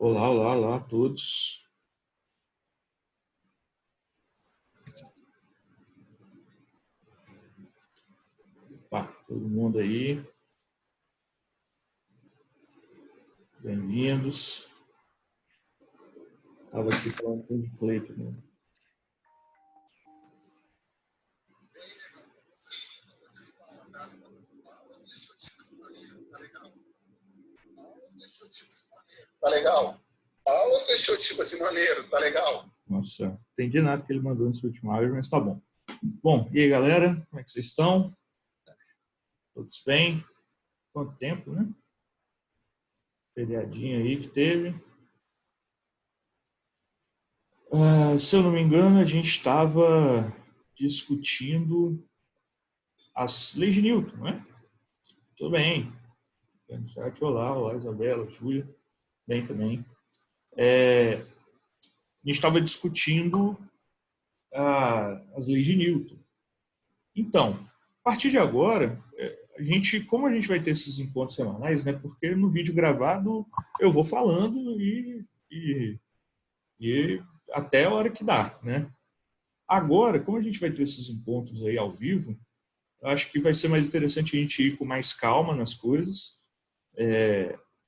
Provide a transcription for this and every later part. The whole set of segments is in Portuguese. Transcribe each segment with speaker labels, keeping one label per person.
Speaker 1: Olá, olá, olá a todos. Opa, todo mundo aí. Bem-vindos. Estava aqui falando com o Cleiton, né?
Speaker 2: Tá legal? A aula fechou tipo assim, maneiro, tá legal?
Speaker 1: Nossa, não entendi nada que ele mandou nesse último áudio, mas tá bom. Bom, e aí, galera? Como é que vocês estão? Todos bem? Quanto tempo, né? Feriadinho aí que teve. Se eu não me engano, a gente estava discutindo as leis de Newton, né? Tudo bem. Olá, olá, Isabela, Júlia. Bem também. A gente estava discutindo as leis de Newton. Então, a partir de agora, como a gente vai ter esses encontros semanais, né? Porque no vídeo gravado eu vou falando e até a hora que dá, né? Agora, como a gente vai ter esses encontros aí ao vivo, eu acho que vai ser mais interessante a gente ir com mais calma nas coisas,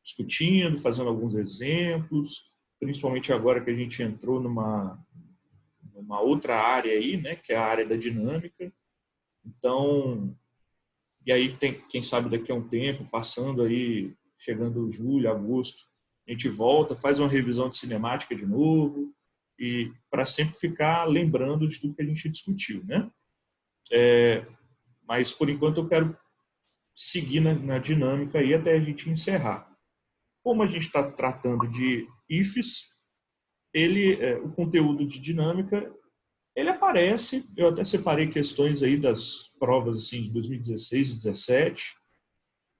Speaker 1: discutindo, fazendo alguns exemplos, principalmente agora que a gente entrou numa outra área aí, né? Que é a área da dinâmica. Então, e aí tem, quem sabe daqui a um tempo, passando aí, chegando julho, agosto, a gente volta, faz uma revisão de cinemática de novo, e para sempre ficar lembrando de tudo que a gente discutiu, né? Mas por enquanto eu quero seguir na dinâmica aí até a gente encerrar. Como a gente está tratando de ifs, o conteúdo de dinâmica ele aparece, eu até separei questões aí das provas assim, de 2016 e 2017,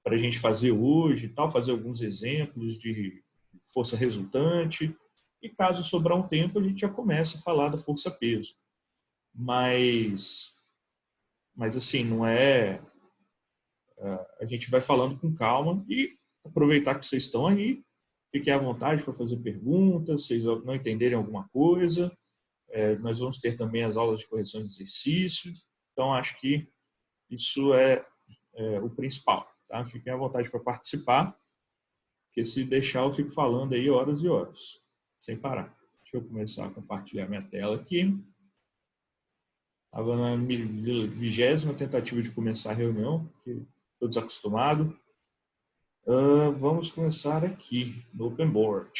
Speaker 1: para a gente fazer hoje e tal, fazer alguns exemplos de força resultante, e caso sobrar um tempo, a gente já começa a falar da força-peso. Mas assim, não é... A gente vai falando com calma e aproveitar que vocês estão aí, fiquem à vontade para fazer perguntas, se vocês não entenderem alguma coisa. Nós vamos ter também as aulas de correção de exercício, então acho que isso é o principal. Tá? Fiquem à vontade para participar, porque se deixar eu fico falando aí horas e horas, sem parar. Deixa eu começar a compartilhar minha tela aqui. Estava na 20ª tentativa de começar a reunião, estou desacostumado. Vamos começar aqui, no Open Board.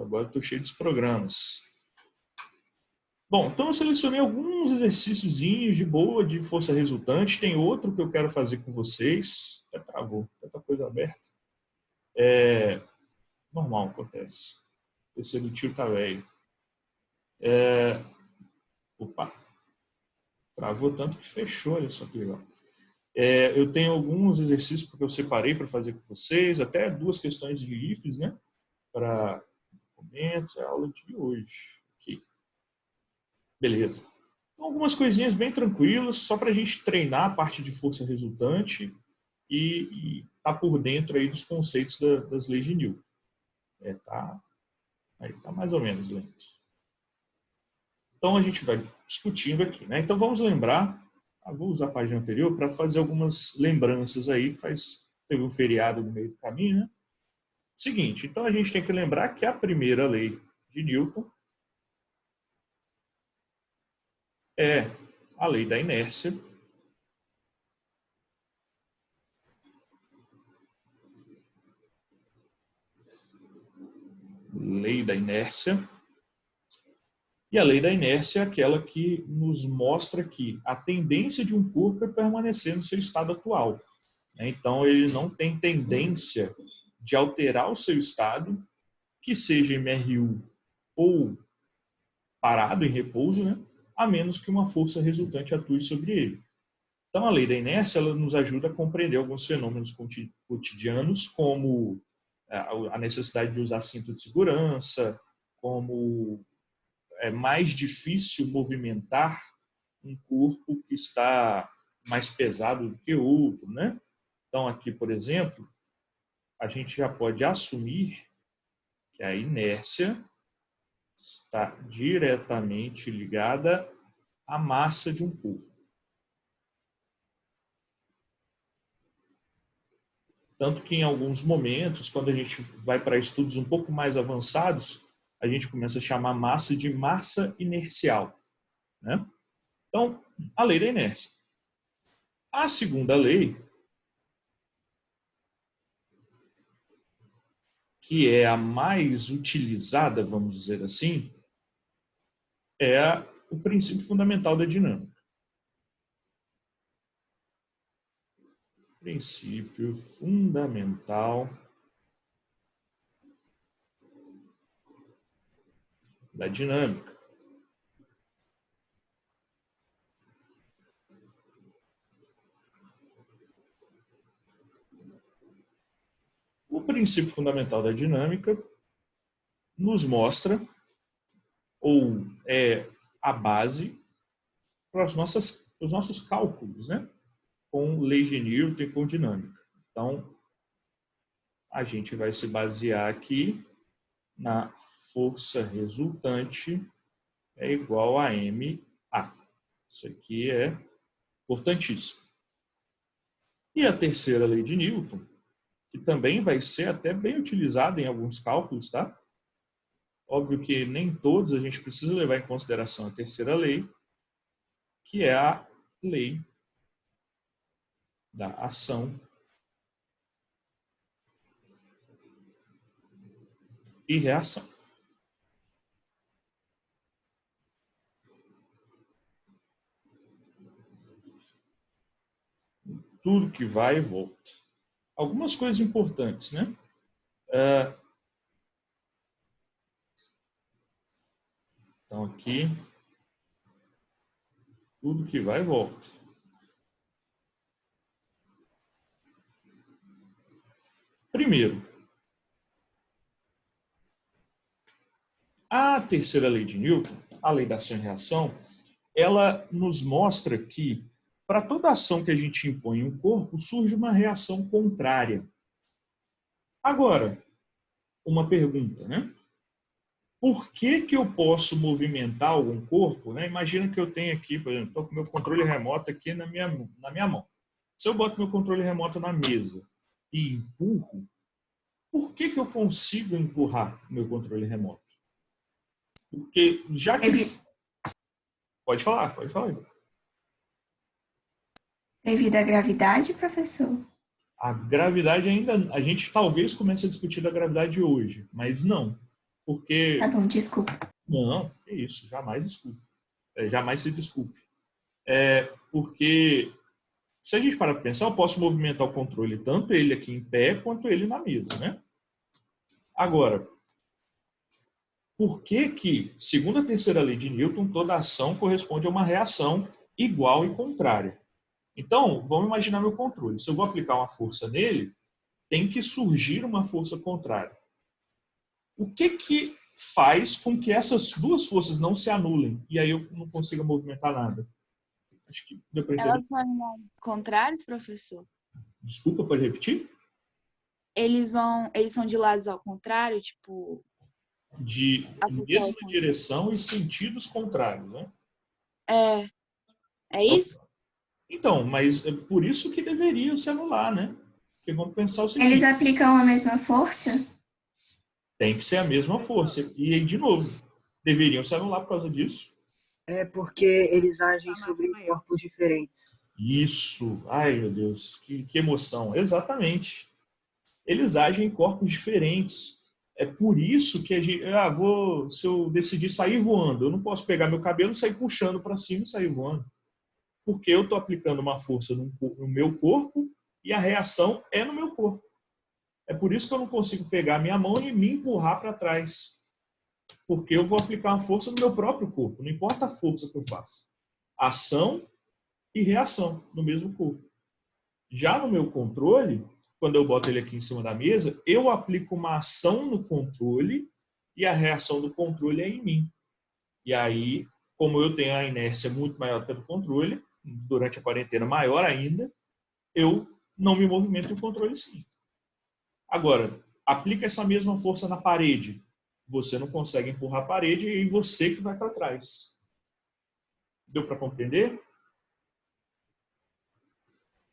Speaker 1: Agora estou cheio de programas. Bom, então eu selecionei alguns exercícios de boa, de força resultante. Tem outro que eu quero fazer com vocês. Até travou, tanta coisa aberta. Normal, acontece. O terceiro tio tá velho. Opa, travou tanto que fechou, olha só que legal. Eu tenho alguns exercícios que eu separei para fazer com vocês, até 2 questões de ifs, né? Para comentários, é a aula de hoje. Aqui. Beleza. Então, algumas coisinhas bem tranquilas, só para a gente treinar a parte de força resultante e tá por dentro aí dos conceitos das leis de Newton. Tá mais ou menos lento. Então, a gente vai discutindo aqui, né? Então, vamos lembrar, vou usar a página anterior para fazer algumas lembranças aí, teve um feriado no meio do caminho, né? Seguinte, então a gente tem que lembrar que a primeira lei de Newton é a lei da inércia. Lei da inércia. E a lei da inércia é aquela que nos mostra que a tendência de um corpo é permanecer no seu estado atual. Então, ele não tem tendência de alterar o seu estado, que seja em MRU ou parado, em repouso, né? A menos que uma força resultante atue sobre ele. Então, a lei da inércia ela nos ajuda a compreender alguns fenômenos cotidianos, como a necessidade de usar cinto de segurança, como é mais difícil movimentar um corpo que está mais pesado do que outro, né? Então, aqui, por exemplo, a gente já pode assumir que a inércia está diretamente ligada à massa de um corpo. Tanto que em alguns momentos, quando a gente vai para estudos um pouco mais avançados, a gente começa a chamar massa de massa inercial, né? Então, a lei da inércia. A segunda lei, que é a mais utilizada, vamos dizer assim, é o princípio fundamental da dinâmica. Princípio fundamental da dinâmica. O princípio fundamental da dinâmica nos mostra, ou é a base para os nossos cálculos, né? Com leis de Newton e com dinâmica. Então, a gente vai se basear aqui na força resultante é igual a MA. Isso aqui é importantíssimo. E a terceira lei de Newton, que também vai ser até bem utilizada em alguns cálculos, tá? Óbvio que nem todos a gente precisa levar em consideração a terceira lei, que é a lei da ação e reação. Tudo que vai e volta. Algumas coisas importantes, né? Então, aqui, tudo que vai e volta. Primeiro, a terceira lei de Newton, a lei da ação e reação, ela nos mostra que, para toda ação que a gente impõe em um corpo, surge uma reação contrária. Agora, uma pergunta, né? Por que eu posso movimentar algum corpo, né? Imagina que eu tenho aqui, por exemplo, estou com meu controle remoto aqui na minha mão. Se eu boto meu controle remoto na mesa e empurro, por que eu consigo empurrar meu controle remoto? Porque já que... Pode falar.
Speaker 3: Devido à gravidade, professor?
Speaker 1: A gravidade ainda... A gente talvez comece a discutir a gravidade hoje, mas não. Porque...
Speaker 3: Tá bom, desculpa.
Speaker 1: Não, é isso. Jamais desculpe. Jamais se desculpe. Porque se a gente parar para pensar, eu posso movimentar o controle, tanto ele aqui em pé, quanto ele na mesa, né? Agora, por que, segundo a terceira lei de Newton, toda ação corresponde a uma reação igual e contrária? Então, vamos imaginar meu controle. Se eu vou aplicar uma força nele, tem que surgir uma força contrária. O que faz com que essas duas forças não se anulem e aí eu não consiga movimentar nada? Acho que deu para entender.
Speaker 4: Elas são em lados contrários, professor?
Speaker 1: Desculpa, pode repetir?
Speaker 4: Eles são de lados ao contrário, tipo...
Speaker 1: De mesma direção e sentidos contrários, né?
Speaker 4: É isso?
Speaker 1: Então, mas é por isso que deveriam se anular, né? Porque vamos pensar o seguinte...
Speaker 3: Eles aplicam a mesma força?
Speaker 1: Tem que ser a mesma força. E aí, de novo, deveriam se anular por causa disso.
Speaker 5: É porque eles agem sobre corpos diferentes. Isso.
Speaker 1: Ai, meu Deus. Que emoção. Exatamente. Eles agem em corpos diferentes. É por isso que a gente... se eu decidir sair voando, eu não posso pegar meu cabelo e sair puxando para cima e sair voando. Porque eu estou aplicando uma força no meu corpo e a reação é no meu corpo. É por isso que eu não consigo pegar a minha mão e me empurrar para trás. Porque eu vou aplicar uma força no meu próprio corpo. Não importa a força que eu faça. Ação e reação no mesmo corpo. Já no meu controle, quando eu boto ele aqui em cima da mesa, eu aplico uma ação no controle e a reação do controle é em mim. E aí, como eu tenho a inércia muito maior que a do controle, durante a quarentena maior ainda, eu não me movimento no controle sim. Agora, aplica essa mesma força na parede. Você não consegue empurrar a parede e você que vai para trás. Deu para compreender?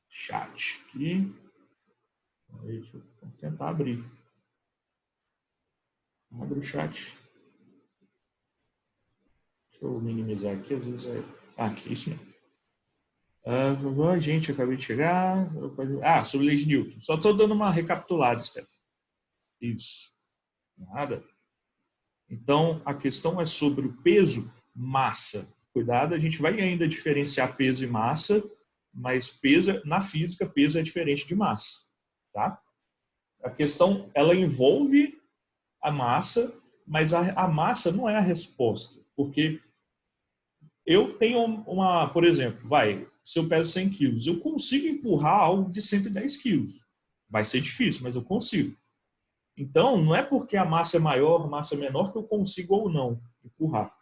Speaker 1: Chat aqui. Deixa eu tentar abrir. Abre o chat. Deixa eu minimizar aqui, às vezes é... aqui, isso mesmo. Gente, eu acabei de chegar. Sobre lei de Newton. Só estou dando uma recapitulada, Stefan. Isso. Nada. Então, a questão é sobre o peso, massa. Cuidado, a gente vai ainda diferenciar peso e massa, mas peso, na física, peso é diferente de massa. Tá? A questão, ela envolve a massa, mas a massa não é a resposta. Porque eu tenho por exemplo, se eu peso 100 quilos, eu consigo empurrar algo de 110 quilos. Vai ser difícil, mas eu consigo. Então, não é porque a massa é maior, a massa é menor, que eu consigo ou não empurrar.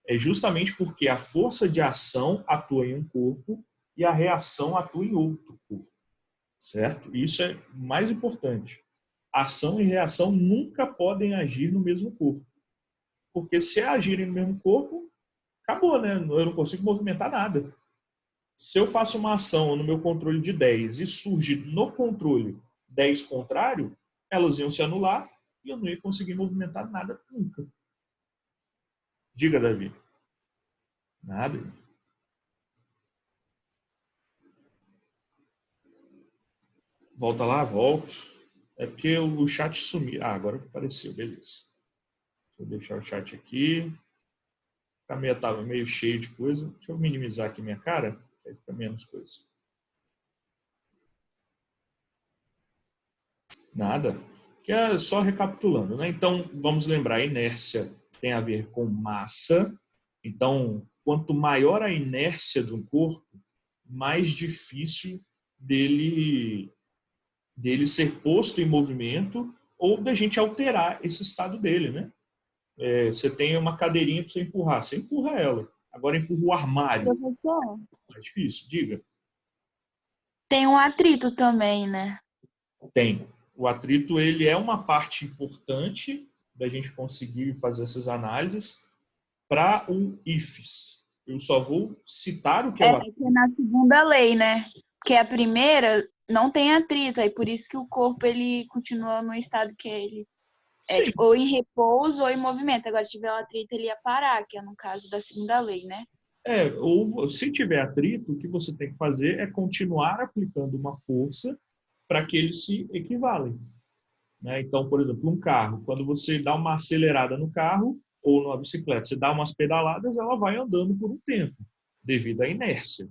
Speaker 1: É justamente porque a força de ação atua em um corpo e a reação atua em outro corpo. Certo? Isso é mais importante. Ação e reação nunca podem agir no mesmo corpo. Porque se agirem no mesmo corpo, acabou, né? Eu não consigo movimentar nada. Se eu faço uma ação no meu controle de 10 e surge no controle 10 contrário, elas iam se anular e eu não ia conseguir movimentar nada nunca. Diga, Davi. Nada. Volta lá, volto. É porque o chat sumiu. Agora apareceu, beleza. Deixa eu deixar o chat aqui. A minha estava meio cheio de coisa. Deixa eu minimizar aqui minha cara, aí fica menos coisa. Nada. Que é só recapitulando, né? Então, vamos lembrar, a inércia tem a ver com massa. Então, quanto maior a inércia de um corpo, mais difícil dele ser posto em movimento ou da gente alterar esse estado dele, né? Você tem uma cadeirinha para você empurrar, você empurra ela. Agora empurra o armário.
Speaker 4: Professor,
Speaker 1: É difícil, diga.
Speaker 4: tem um atrito também, né?
Speaker 1: Tem. O atrito, ele é uma parte importante da gente conseguir fazer essas análises para o IFES. Eu só vou citar o que é o atrito.
Speaker 4: É na segunda lei, né? Porque a primeira não tem atrito, aí por isso que o corpo ele continua no estado que ele é, tipo, ou em repouso ou em movimento. Agora, se tiver o atrito, ele ia parar, que é no caso da segunda lei, né?
Speaker 1: Ou se tiver atrito, o que você tem que fazer é continuar aplicando uma força para que eles se equivalem. Né? Então, por exemplo, um carro, quando você dá uma acelerada no carro ou numa bicicleta, você dá umas pedaladas, ela vai andando por um tempo, devido à inércia.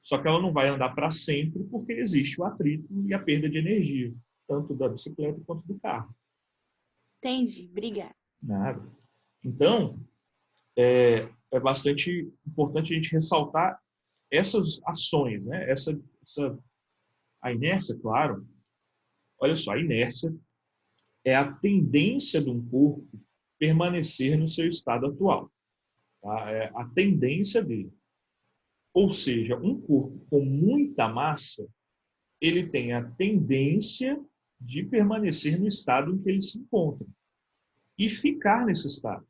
Speaker 1: Só que ela não vai andar para sempre porque existe o atrito e a perda de energia, tanto da bicicleta quanto do carro.
Speaker 4: Entendi, obrigada.
Speaker 1: Nada. Então, é bastante importante a gente ressaltar essas ações, né? A inércia, claro. Olha só, a inércia é a tendência de um corpo permanecer no seu estado atual. Tá? É a tendência dele. Ou seja, um corpo com muita massa, ele tem a tendência de permanecer no estado em que ele se encontra e ficar nesse estado.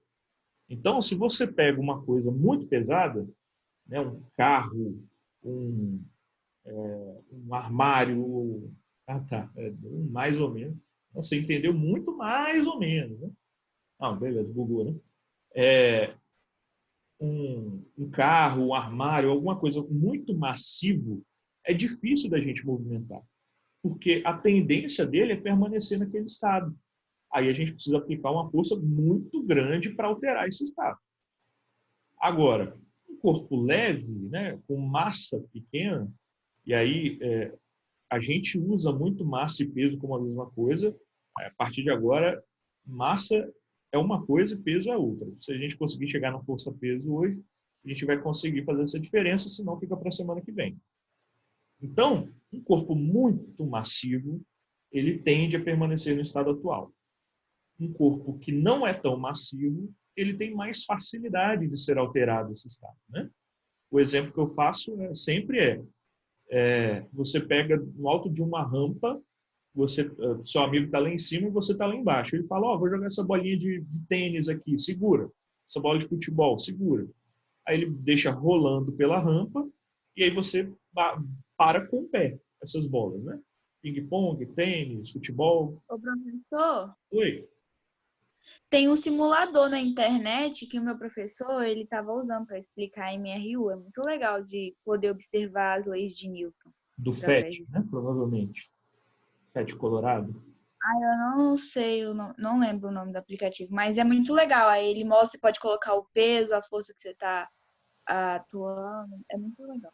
Speaker 1: Então, se você pega uma coisa muito pesada, né, um carro, um armário, mais ou menos, você entendeu muito mais ou menos, né? Beleza, bugou, né? Um carro, um armário, alguma coisa muito massivo, é difícil da gente movimentar, porque a tendência dele é permanecer naquele estado. Aí a gente precisa aplicar uma força muito grande para alterar esse estado. Agora, um corpo leve, né, com massa pequena, e aí a gente usa muito massa e peso como a mesma coisa. A partir de agora, massa é uma coisa e peso é outra. Se a gente conseguir chegar na força-peso hoje, a gente vai conseguir fazer essa diferença, senão fica para a semana que vem. Então, um corpo muito massivo, ele tende a permanecer no estado atual. Um corpo que não é tão massivo, ele tem mais facilidade de ser alterado esse estado, né? O exemplo que eu faço sempre você pega no alto de uma rampa seu amigo está lá em cima e você está lá embaixo. Ele fala, vou jogar essa bolinha de tênis aqui, segura. Essa bola de futebol, segura. Aí ele deixa rolando pela rampa e aí você para com o pé essas bolas, né? Ping-pong, tênis, futebol.
Speaker 4: Ô, professor,
Speaker 1: Oi.
Speaker 4: tem um simulador na internet que o meu professor ele estava usando para explicar a MRU. É muito legal de poder observar as leis de Newton.
Speaker 1: Do FET, né? Provavelmente. FET Colorado.
Speaker 4: Eu não sei, não lembro o nome do aplicativo, mas é muito legal. Aí ele mostra, pode colocar o peso, a força que você está atuando. É muito legal.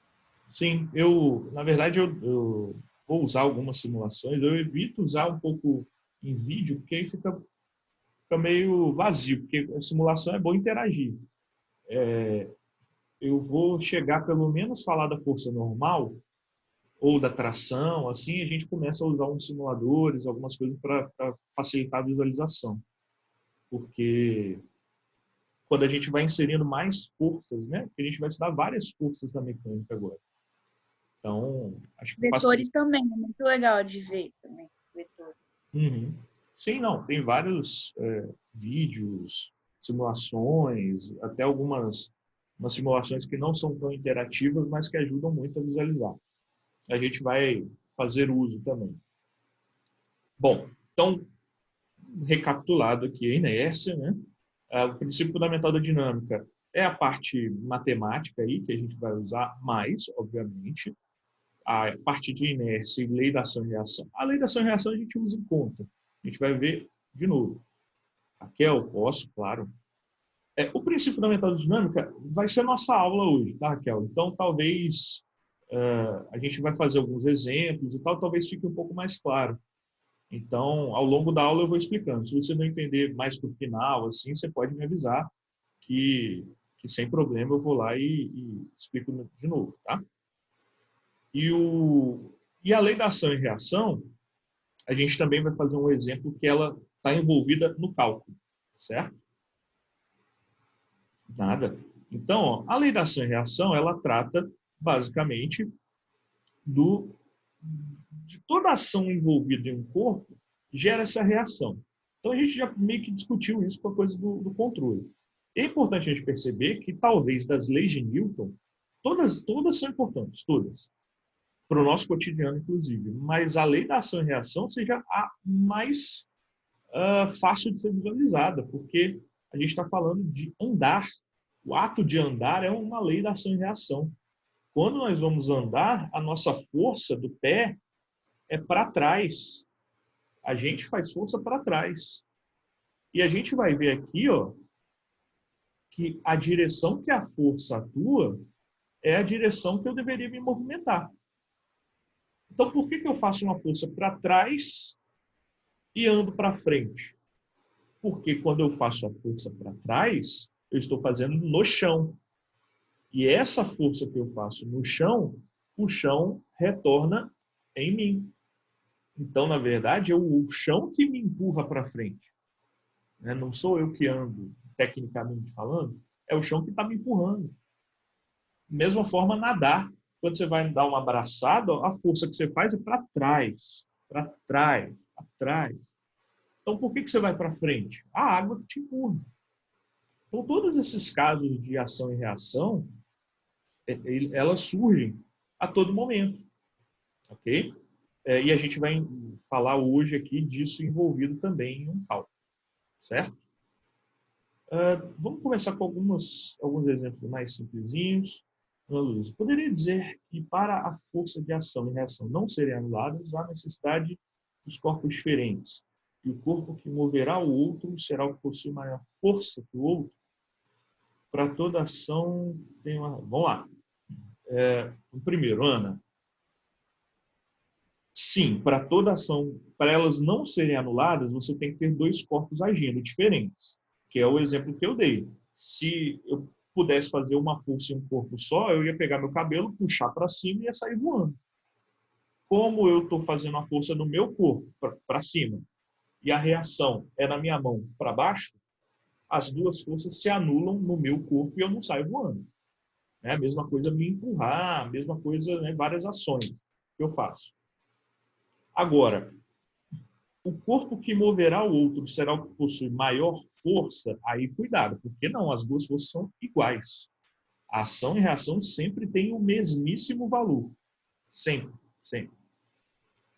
Speaker 1: Sim, na verdade, eu vou usar algumas simulações. Eu evito usar um pouco em vídeo, porque aí fica meio vazio, porque a simulação é bom interagir. Eu vou chegar, pelo menos, falar da força normal, ou da tração, assim, a gente começa a usar uns simuladores, algumas coisas para facilitar a visualização. Porque quando a gente vai inserindo mais forças, né? Porque a gente vai estudar várias forças da mecânica agora. Então, acho que
Speaker 4: vetores também, é muito legal de ver também. Vetores.
Speaker 1: Uhum. Sim, não, tem vários vídeos, simulações, até algumas simulações que não são tão interativas, mas que ajudam muito a visualizar. A gente vai fazer uso também. Bom, então, recapitulado aqui a inércia, né? O princípio fundamental da dinâmica é a parte matemática aí, que a gente vai usar mais, obviamente. A parte de inércia e lei da ação e reação. A lei da ação e reação a gente usa em conta. A gente vai ver de novo. Raquel, posso, claro. O princípio fundamental da dinâmica vai ser a nossa aula hoje, tá, Raquel? Então, talvez a gente vai fazer alguns exemplos e tal, talvez fique um pouco mais claro. Então, ao longo da aula eu vou explicando. Se você não entender mais para o final, assim, você pode me avisar que sem problema eu vou lá e explico de novo, tá? E a lei da ação e reação, a gente também vai fazer um exemplo que ela está envolvida no cálculo, certo? Nada. Então, a lei da ação e reação, ela trata, basicamente, de toda ação envolvida em um corpo, gera essa reação. Então, a gente já meio que discutiu isso com a coisa do controle. É importante a gente perceber que, talvez, das leis de Newton, todas são importantes, todas. Para o nosso cotidiano, inclusive. Mas a lei da ação e reação seja a mais fácil de ser visualizada, porque a gente está falando de andar. O ato de andar é uma lei da ação e reação. Quando nós vamos andar, a nossa força do pé é para trás. A gente faz força para trás. E a gente vai ver aqui, que a direção que a força atua é a direção que eu deveria me movimentar. Então, por que eu faço uma força para trás e ando para frente? Porque quando eu faço a força para trás, eu estou fazendo no chão. E essa força que eu faço no chão, o chão retorna em mim. Então, na verdade, é o chão que me empurra para frente. Não sou eu que ando, tecnicamente falando, é o chão que está me empurrando. Mesma forma, nadar. Quando você vai dar uma abraçada, a força que você faz é para trás, para trás, para trás. Então, por que você vai para frente? A água que te empurra. Então, todos esses casos de ação e reação, elas surgem a todo momento. Ok? E a gente vai falar hoje aqui disso envolvido também em um cálculo. Certo? Vamos começar com alguns exemplos mais simplesinhos. Ana Luísa, poderia dizer que para a força de ação e reação não serem anuladas, há necessidade dos corpos diferentes. E o corpo que moverá o outro será o que possui maior força que o outro? Para toda ação tem uma... Vamos lá. Primeiro, Ana. Sim, para toda ação, para elas não serem anuladas, você tem que ter dois corpos agindo diferentes, que é o exemplo que eu dei. Se eu pudesse fazer uma força em um corpo só, eu ia pegar meu cabelo, puxar para cima e ia sair voando. Como eu estou fazendo a força no meu corpo para cima e a reação é na minha mão para baixo, as duas forças se anulam no meu corpo e eu não saio voando. A mesma coisa me empurrar, a mesma coisa, várias ações que eu faço. Agora, o corpo que moverá o outro será o que possui maior força, aí cuidado, porque não, as duas forças são iguais. A ação e reação sempre têm o mesmíssimo valor. Sempre, sempre.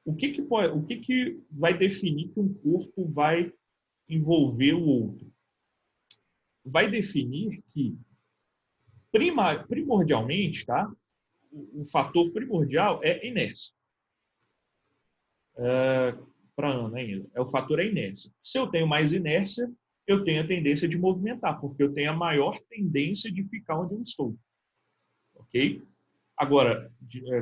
Speaker 1: O que vai definir que um corpo vai envolver o outro? Vai definir que, primordialmente, tá? O fator primordial é inércia. Para Ana ainda. O fator é inércia. Se eu tenho mais inércia, eu tenho a tendência de movimentar, porque eu tenho a maior tendência de ficar onde eu estou. Ok? Agora,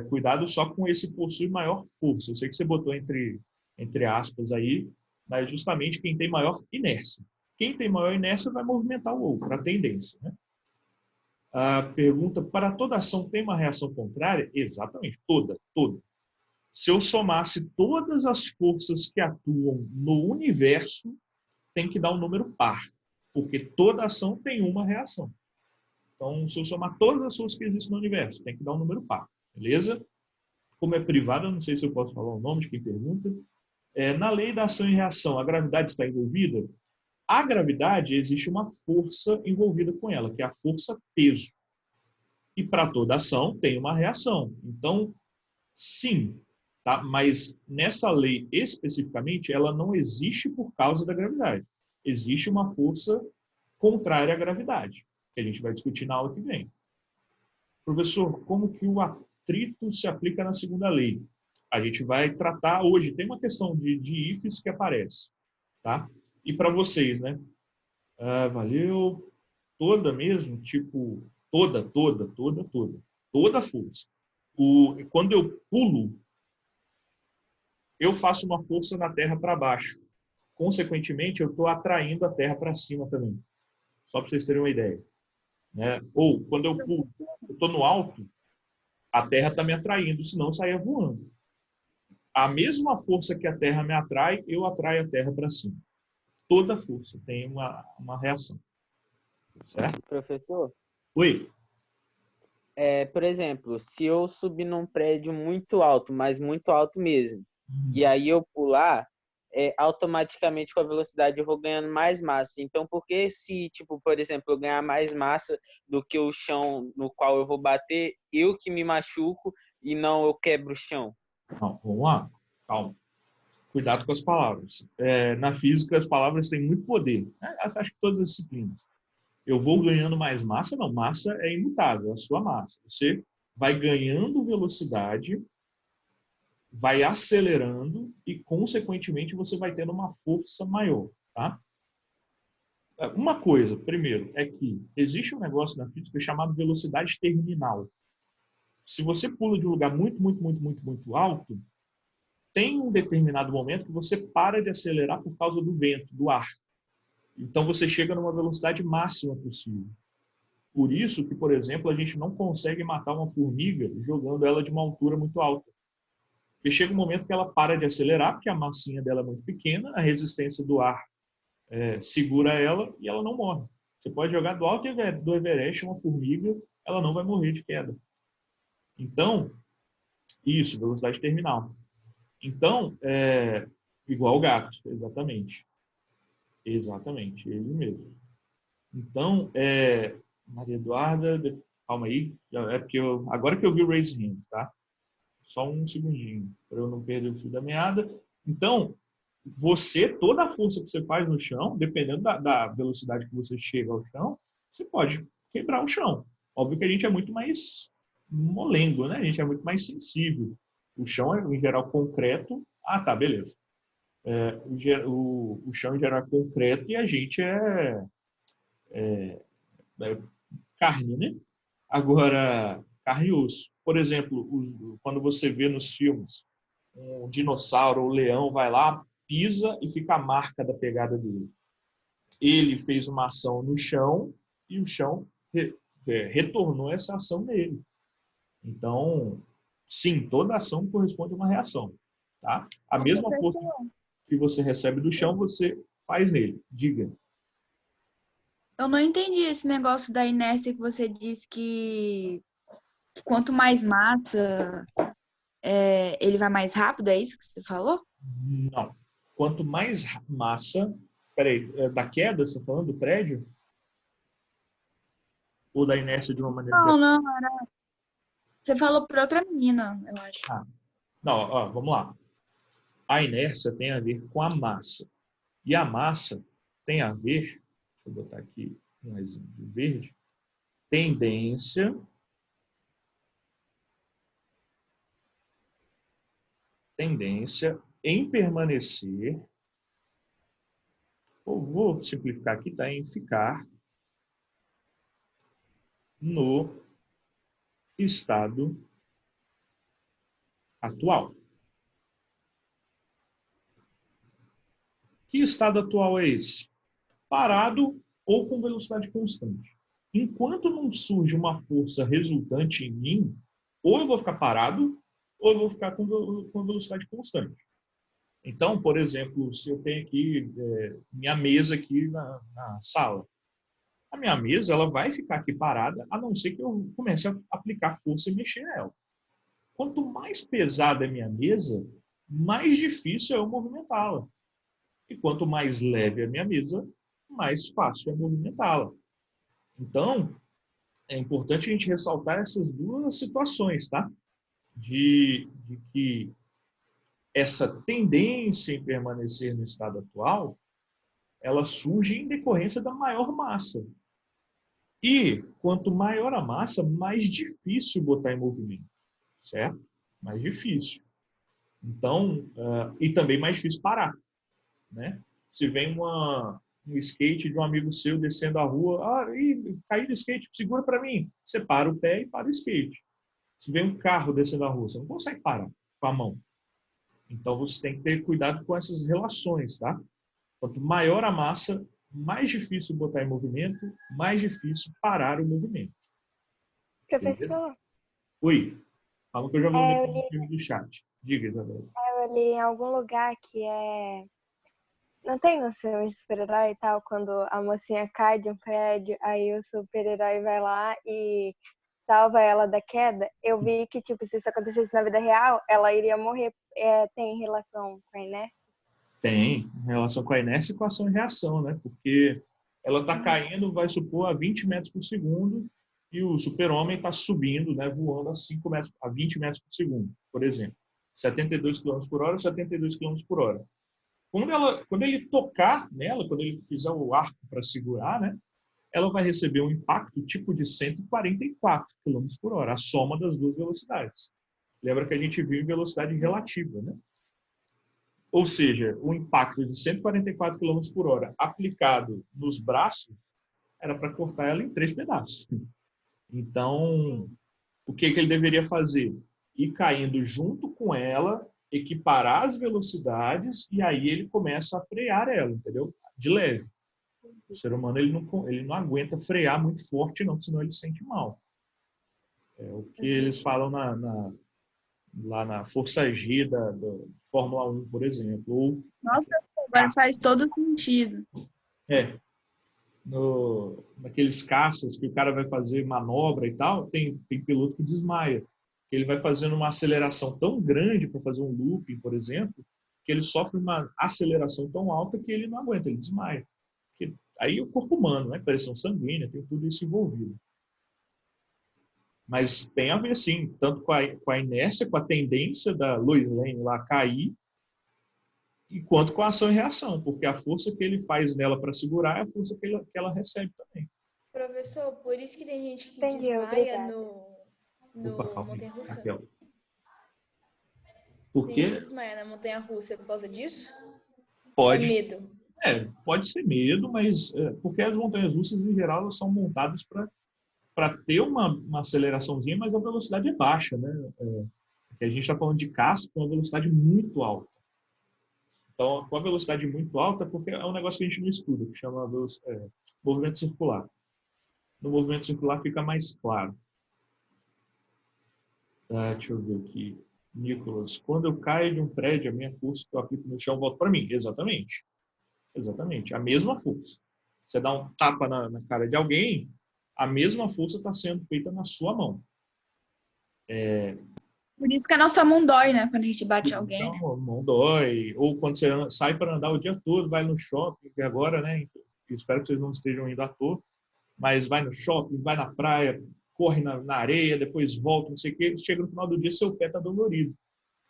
Speaker 1: cuidado só com esse possui maior força. Eu sei que você botou entre aspas aí, mas justamente quem tem maior inércia. Quem tem maior inércia vai movimentar o outro, a tendência. Né? A pergunta, para toda ação tem uma reação contrária? Exatamente, toda. Se eu somasse todas as forças que atuam no universo, tem que dar um número par, porque toda ação tem uma reação. Então, se eu somar todas as forças que existem no universo, tem que dar um número par, beleza? Como é privado, eu não sei se eu posso falar o nome de quem pergunta. Na lei da ação e reação, a gravidade está envolvida? A gravidade, existe uma força envolvida com ela, que é a força-peso. E para toda ação, tem uma reação. Então, sim, tá? Mas nessa lei especificamente, ela não existe por causa da gravidade. Existe uma força contrária à gravidade, que a gente vai discutir na aula que vem. Professor, como que o atrito se aplica na segunda lei? A gente vai tratar hoje, tem uma questão de ifs que aparece, tá? E para vocês, né? Valeu, toda mesmo, tipo, toda força. Quando eu pulo, eu faço uma força na Terra para baixo. Consequentemente, eu estou atraindo a Terra para cima também. Só para vocês terem uma ideia. Né? Ou, quando eu pulo, eu estou no alto, a Terra está me atraindo, senão eu saia voando. A mesma força que a Terra me atrai, eu atraio a Terra para cima. Toda força tem uma reação. Certo?
Speaker 6: Professor?
Speaker 1: Oi?
Speaker 6: Por exemplo, se eu subir num prédio muito alto, mas muito alto mesmo, e aí eu pular, automaticamente com a velocidade eu vou ganhando mais massa. Então, por que se, tipo, por exemplo, eu ganhar mais massa do que o chão no qual eu vou bater, eu que me machuco e não eu quebro o chão?
Speaker 1: Não, vamos lá. Calma. Cuidado com as palavras. Na física, as palavras têm muito poder. Acho que todas as disciplinas. Eu vou ganhando mais massa? Não, massa é imutável, a sua massa. Você vai ganhando velocidade, vai acelerando e, consequentemente, você vai tendo uma força maior, tá? Uma coisa, primeiro, é que existe um negócio na física chamado velocidade terminal. Se você pula de um lugar muito alto, tem um determinado momento que você para de acelerar por causa do vento, do ar. Então, você chega numa velocidade máxima possível. Por isso que, por exemplo, a gente não consegue matar uma formiga jogando ela de uma altura muito alta. Porque chega um momento que ela para de acelerar, porque a massinha dela é muito pequena, a resistência do ar segura ela e ela não morre. Você pode jogar do alto do Everest uma formiga, ela não vai morrer de queda. Então, isso, velocidade terminal. Então, igual o gato, exatamente. Exatamente, ele mesmo. Então, Maria Eduarda, calma aí, porque agora que eu vi o raise hand, tá? Só um segundinho, para eu não perder o fio da meada. Então, toda a força que você faz no chão, dependendo da velocidade que você chega ao chão, você pode quebrar o chão. Óbvio que a gente é muito mais molengo, né? A gente é muito mais sensível. O chão é, em geral, concreto. Ah, tá, beleza. O chão, em geral, é concreto e a gente é carne, né? Agora, carne e osso. Por exemplo, quando você vê nos filmes um dinossauro ou um leão vai lá, pisa e fica a marca da pegada dele. Ele fez uma ação no chão e o chão retornou essa ação nele. Então, sim, toda ação corresponde a uma reação. Tá? A mesma força que você recebe do chão, você faz nele. Diga.
Speaker 4: Eu não entendi esse negócio da inércia que você disse que quanto mais massa, ele vai mais rápido, é isso que você falou?
Speaker 1: Não. quanto mais massa... Peraí, da queda, você está falando do prédio? Ou da inércia de uma maneira geral?
Speaker 4: Não, você falou para outra menina, eu acho.
Speaker 1: Não, ó, vamos lá. A inércia tem a ver com a massa. E a massa tem a ver, deixa eu botar aqui um exemplo verde, tendência em permanecer, ou vou simplificar aqui, tá? Em ficar no estado atual. Que estado atual é esse? Parado ou com velocidade constante. Enquanto não surge uma força resultante em mim, ou eu vou ficar parado, ou eu vou ficar com velocidade constante. Então, por exemplo, se eu tenho aqui minha mesa aqui na sala, a minha mesa ela vai ficar aqui parada, a não ser que eu comece a aplicar força e mexer nela. Quanto mais pesada é minha mesa, mais difícil é eu movimentá-la. E quanto mais leve é a minha mesa, mais fácil é movimentá-la. Então, é importante a gente ressaltar essas duas situações, tá? De que essa tendência em permanecer no estado atual, ela surge em decorrência da maior massa. E quanto maior a massa, mais difícil botar em movimento, certo? Mais difícil. Então, e também mais difícil parar, né? Se vem um skate de um amigo seu descendo a rua, caí do skate, segura para mim. Você para o pé e para o skate. Se vem um carro descendo a rua, você não consegue parar com a mão. Então, você tem que ter cuidado com essas relações, tá? Quanto maior a massa, mais difícil botar em movimento, mais difícil parar o movimento.
Speaker 7: Professor?
Speaker 1: Entendeu? Oi. Fala que eu já vou ler o filme do chat. Diga, Isabela.
Speaker 7: Eu li em algum lugar que não tem no filme de super-herói e tal, quando a mocinha cai de um prédio, aí o super-herói vai lá e salva ela da queda. Eu vi que, tipo, se isso acontecesse na vida real, ela iria morrer. Tem relação com a inércia?
Speaker 1: Tem relação com a inércia e com a ação e reação, né? Porque ela está caindo, vai supor, a 20 metros por segundo e o super-homem está subindo, né, voando a 20 metros por segundo, por exemplo. 72 km por hora, 72 km por hora. Quando ele tocar nela, quando ele fizer o arco para segurar, né, ela vai receber um impacto tipo de 144 km por hora, a soma das duas velocidades. Lembra que a gente viu em velocidade relativa, né? Ou seja, o impacto de 144 km por hora aplicado nos braços era para cortar ela em 3 pedaços. Então, o que ele deveria fazer? Ir caindo junto com ela, equiparar as velocidades e aí ele começa a frear ela, entendeu? De leve. O ser humano ele não aguenta frear muito forte, não, senão ele se sente mal. É o que eles falam lá na Força G da Fórmula 1, por exemplo. Ou,
Speaker 4: Nossa, agora faz todo sentido.
Speaker 1: Naqueles caças que o cara vai fazer manobra e tal, tem piloto que desmaia. Ele vai fazendo uma aceleração tão grande para fazer um looping, por exemplo, que ele sofre uma aceleração tão alta que ele não aguenta, ele desmaia. Porque aí o corpo humano, né? Pressão sanguínea, tem tudo isso envolvido. Mas tem a ver, sim, tanto com a inércia, com a tendência da Lois Lane lá cair, e quanto com a ação e reação, porque a força que ele faz nela para segurar é a força que ela recebe também.
Speaker 8: Professor, por isso que tem gente que
Speaker 7: Entendi,
Speaker 8: desmaia
Speaker 7: obrigada.
Speaker 8: no montanha-russa?
Speaker 1: Por
Speaker 8: Tem
Speaker 1: quê?
Speaker 8: gente que desmaia na montanha-russa por causa disso?
Speaker 1: Pode.
Speaker 8: É medo?
Speaker 1: Pode ser medo, mas porque as montanhas-russas, em geral, elas são montadas para ter uma aceleraçãozinha, mas a velocidade é baixa, né? Porque a gente está falando de casco com uma velocidade muito alta. Então, com a velocidade muito alta, porque é um negócio que a gente não estuda, que chama movimento circular. No movimento circular fica mais claro. Deixa eu ver aqui. Nicolas, quando eu caio de um prédio, a minha força que eu aplico no chão volta para mim. Exatamente. Exatamente. A mesma força. Você dá um tapa na cara de alguém, a mesma força está sendo feita na sua mão.
Speaker 4: Por isso que a nossa mão dói, né? Quando a gente bate alguém, né?
Speaker 1: Então, não dói. Ou quando você sai para andar o dia todo, vai no shopping, que agora, né? Espero que vocês não estejam indo à toa, mas vai no shopping, vai na praia, corre na areia, depois volta, não sei o quê. Chega no final do dia, seu pé está dolorido.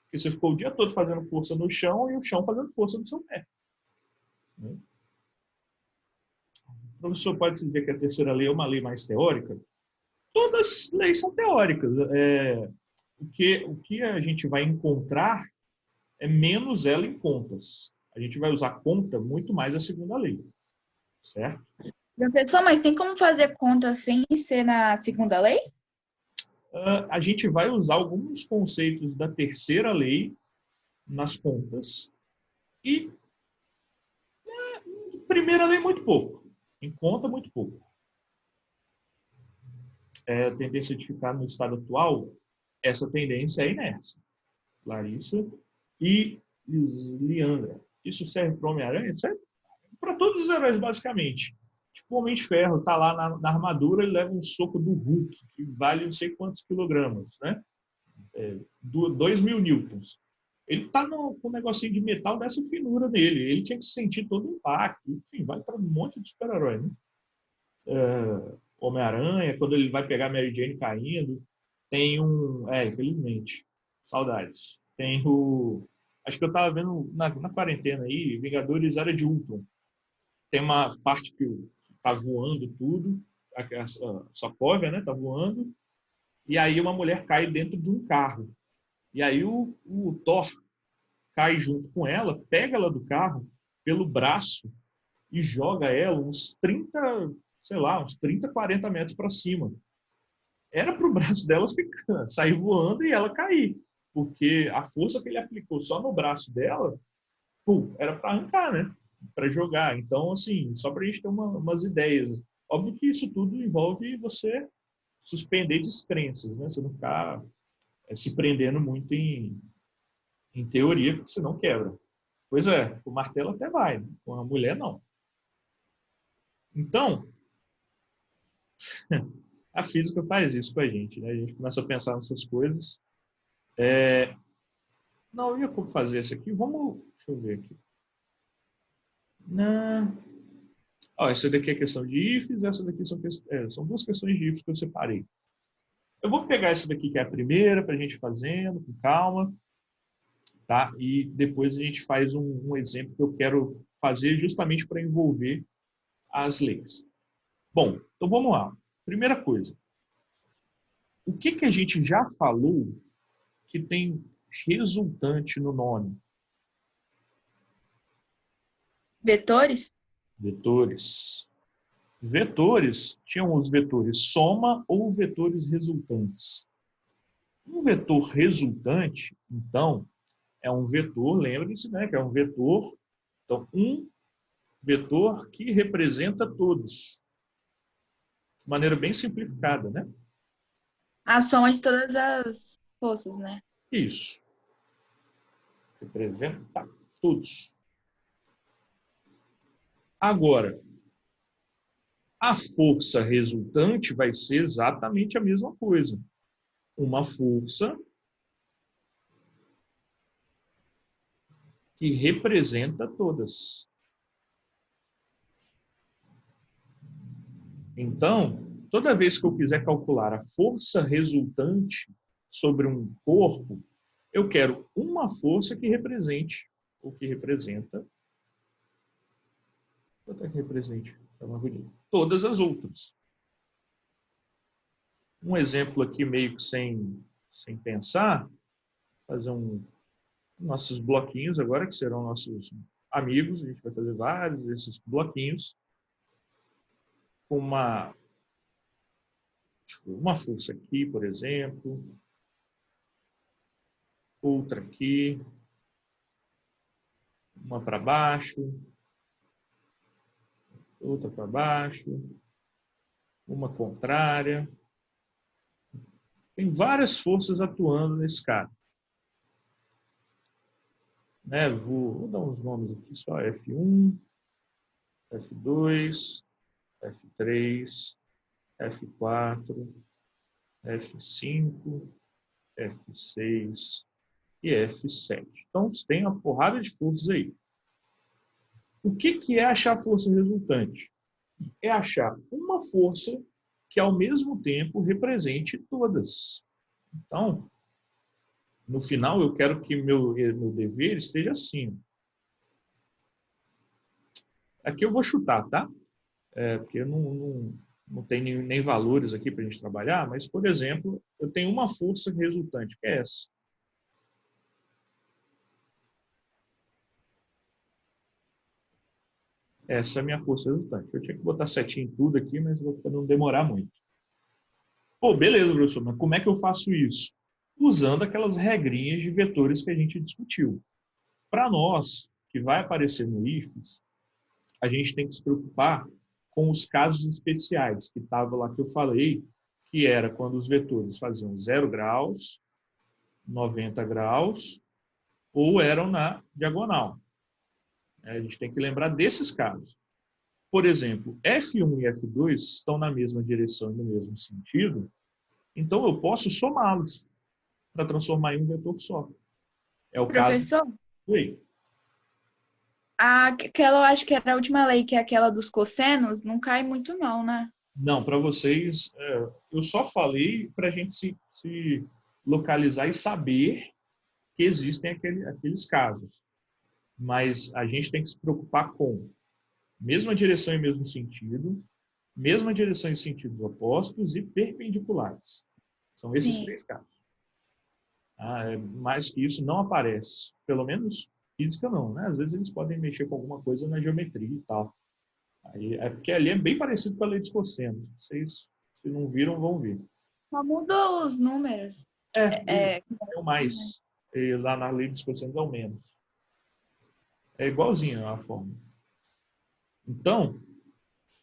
Speaker 1: Porque você ficou o dia todo fazendo força no chão e o chão fazendo força no seu pé. Né? O professor pode dizer que a terceira lei é uma lei mais teórica? Todas as leis são teóricas. O que a gente vai encontrar é menos ela em contas. A gente vai usar conta muito mais a segunda lei, certo?
Speaker 4: Professor, mas tem como fazer conta sem ser na segunda lei?
Speaker 1: A gente vai usar alguns conceitos da terceira lei nas contas e primeira lei muito pouco. Em conta, muito pouco. A tendência de ficar no estado atual, essa tendência é inércia. Larissa e Leandra. Isso serve para o Homem-Aranha? Serve para todos os heróis, basicamente. Tipo, o Homem de Ferro está lá na armadura e leva um soco do Hulk, que vale não sei quantos quilogramas, né? 2.000 newtons. Ele está com um negocinho de metal dessa finura nele. Ele tinha que sentir todo o impacto. Enfim, vale para um monte de super-herói, né? Homem-Aranha, quando ele vai pegar a Mary Jane caindo, tem um... infelizmente, saudades. Tem o... Acho que eu estava vendo na quarentena aí, Vingadores Era de Ultron. Tem uma parte que tá voando tudo, a Sokovia, né, tá voando, e aí uma mulher cai dentro de um carro. E aí o Thor cai junto com ela, pega ela do carro pelo braço e joga ela uns 30, sei lá, uns 30, 40 metros para cima. Era para o braço dela sair voando e ela cair, porque a força que ele aplicou só no braço dela, era para arrancar, né? Para jogar. Então, assim, só para a gente ter umas ideias. Óbvio que isso tudo envolve você suspender descrenças, né? Você não ficar se prendendo muito em teoria, porque senão quebra. Pois é, o martelo até vai, né? Com a mulher não. Então, a física faz isso com a gente, né? A gente começa a pensar nessas coisas. Não, eu ia como fazer isso aqui. Deixa eu ver aqui. Não. Essa daqui é questão de ifs, essa daqui são duas questões de ifs que eu separei. Eu vou pegar essa daqui que é a primeira, para a gente fazendo, com calma, tá? E depois a gente faz um exemplo que eu quero fazer justamente para envolver as leis. Bom, então vamos lá. Primeira coisa. O que a gente já falou que tem resultante no nome?
Speaker 4: Vetores?
Speaker 1: Vetores. Vetores, tinham os vetores soma ou vetores resultantes. Um vetor resultante, então, é um vetor, lembre-se, né, que é um vetor, então, um vetor que representa todos, de maneira bem simplificada, né?
Speaker 4: A soma de todas as forças, né?
Speaker 1: Isso. Representa todos. Agora, a força resultante vai ser exatamente a mesma coisa. Uma força que representa todas. Então, toda vez que eu quiser calcular a força resultante sobre um corpo, eu quero uma força que represente, ou que representa, quanto é que represente? Todas as outras. Um exemplo aqui meio que sem pensar, fazer nossos bloquinhos agora, que serão nossos amigos, a gente vai fazer vários desses bloquinhos, com uma força aqui, por exemplo, outra aqui, uma para baixo, outra para baixo, uma contrária. Tem várias forças atuando nesse cara. Né? Vou dar uns nomes aqui só: F1, F2, F3, F4, F5, F6 e F7. Então, tem uma porrada de forças aí. O que é achar a força resultante? É achar uma força que, ao mesmo tempo, represente todas. Então, no final, eu quero que meu dever esteja assim. Aqui eu vou chutar, tá? Porque não tem nem valores aqui para a gente trabalhar, mas, por exemplo, eu tenho uma força resultante, que é essa. Essa é a minha força resultante. Eu tinha que botar setinha em tudo aqui, mas vou não demorar muito. Pô, beleza, professor, mas como é que eu faço isso? Usando aquelas regrinhas de vetores que a gente discutiu. Para nós, que vai aparecer no IFES, a gente tem que se preocupar com os casos especiais, que estava lá que eu falei, que era quando os vetores faziam 0 graus, 90 graus, ou eram na diagonal. A gente tem que lembrar desses casos. Por exemplo, F1 e F2 estão na mesma direção e no mesmo sentido, então eu posso somá-los para transformar em um vetor só. É o
Speaker 4: Professor,
Speaker 1: caso... Oi.
Speaker 4: aquela eu acho que era a última lei, que é aquela dos cossenos, não cai muito não, né?
Speaker 1: Não, para vocês, eu só falei para a gente se localizar e saber que existem aqueles casos. Mas a gente tem que se preocupar com mesma direção e mesmo sentido, mesma direção em sentidos opostos e perpendiculares. São esses 3 casos. Mais que isso não aparece. Pelo menos física não, né? Às vezes eles podem mexer com alguma coisa na geometria e tal. Porque ali é bem parecido com a lei dos cossenos. Vocês, se não viram, vão ver.
Speaker 4: Só mudou os números.
Speaker 1: É o mais. E lá na lei dos cossenos é o menos. É igualzinho a forma. Então,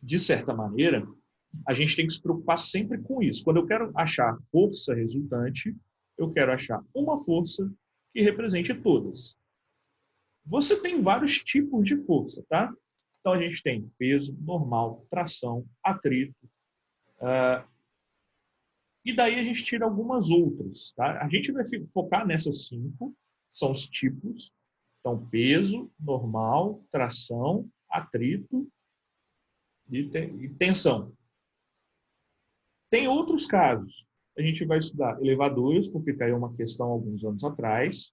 Speaker 1: de certa maneira, a gente tem que se preocupar sempre com isso. Quando eu quero achar a força resultante, eu quero achar uma força que represente todas. Você tem vários tipos de força, tá? Então, a gente tem peso, normal, tração, atrito. E daí a gente tira algumas outras, tá? A gente vai focar nessas 5, são os tipos. Então, peso, normal, tração, atrito e tensão. Tem outros casos. A gente vai estudar elevadores, porque caiu uma questão alguns anos atrás.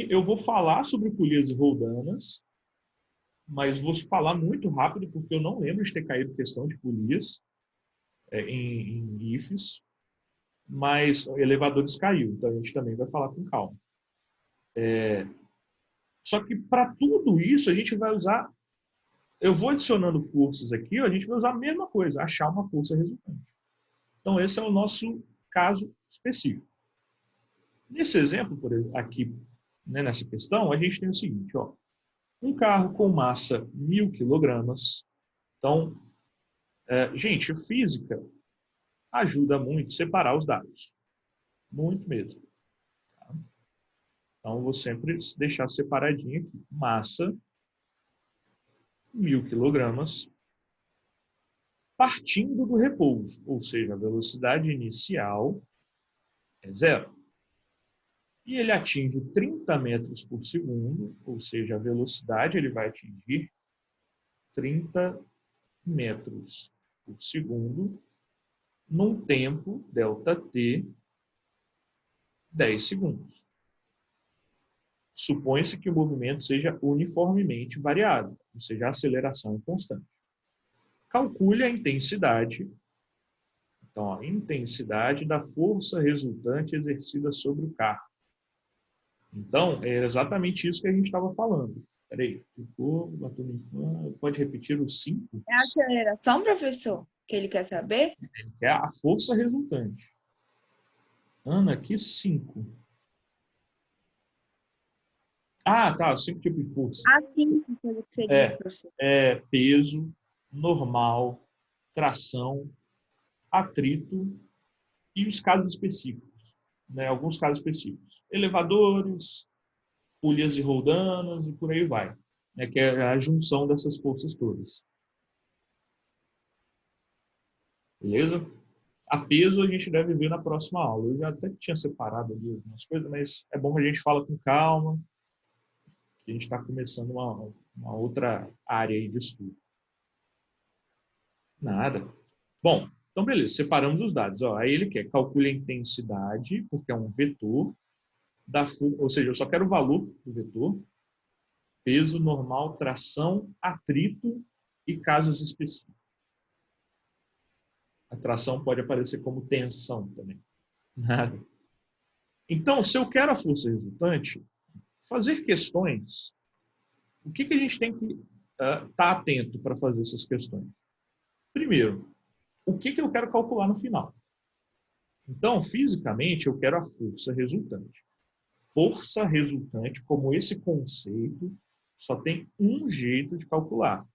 Speaker 1: Eu vou falar sobre polias e roldanas, mas vou falar muito rápido, porque eu não lembro de ter caído questão de polias em IFES, mas elevadores caiu, então a gente também vai falar com calma. Só que para tudo isso a gente vai usar, eu vou adicionando forças aqui, a gente vai usar a mesma coisa, achar uma força resultante. Então esse é o nosso caso específico. Nesse exemplo, por exemplo, aqui, né, nessa questão, a gente tem o seguinte, ó, um carro com massa 1.000 quilogramas. Então, gente, física ajuda muito a separar os dados. Muito mesmo. Tá? Então, vou sempre deixar separadinho aqui. Massa, 1.000 quilogramas, partindo do repouso, ou seja, a velocidade inicial é 0. E ele atinge 30 metros por segundo, ou seja, a velocidade ele vai atingir 30 metros por segundo, num tempo, ΔT, 10 segundos. Supõe-se que o movimento seja uniformemente variado, ou seja, a aceleração é constante. Calcule a intensidade. Então, a intensidade da força resultante exercida sobre o carro. Então, é exatamente isso que a gente estava falando. Peraí, pode repetir os 5?
Speaker 4: É a aceleração, professor, que ele quer saber?
Speaker 1: Ele quer a força resultante. Ana, que 5? Ah, tá, 5 tipos de força.
Speaker 4: Sim, pelo que você disse, professor.
Speaker 1: Peso, normal, tração, atrito e os casos específicos. Né, alguns casos específicos. Elevadores, polias e roldanas e por aí vai. Né, que é a junção dessas forças todas. Beleza? A peso a gente deve ver na próxima aula. Eu já até tinha separado ali algumas coisas, mas é bom que a gente fala com calma, que a gente está começando uma outra área aí de estudo. Nada. Bom, então beleza, separamos os dados. Ó, aí ele quer calcule a intensidade, porque é um vetor, ou seja, eu só quero o valor do vetor, peso normal, tração, atrito e casos específicos. A tração pode aparecer como tensão também. Nada. Então, se eu quero a força resultante, fazer questões, o que a gente tem que estar atento para fazer essas questões? Primeiro, o que eu quero calcular no final? Então, fisicamente, eu quero a força resultante. Força resultante, como esse conceito, só tem um jeito de calcular.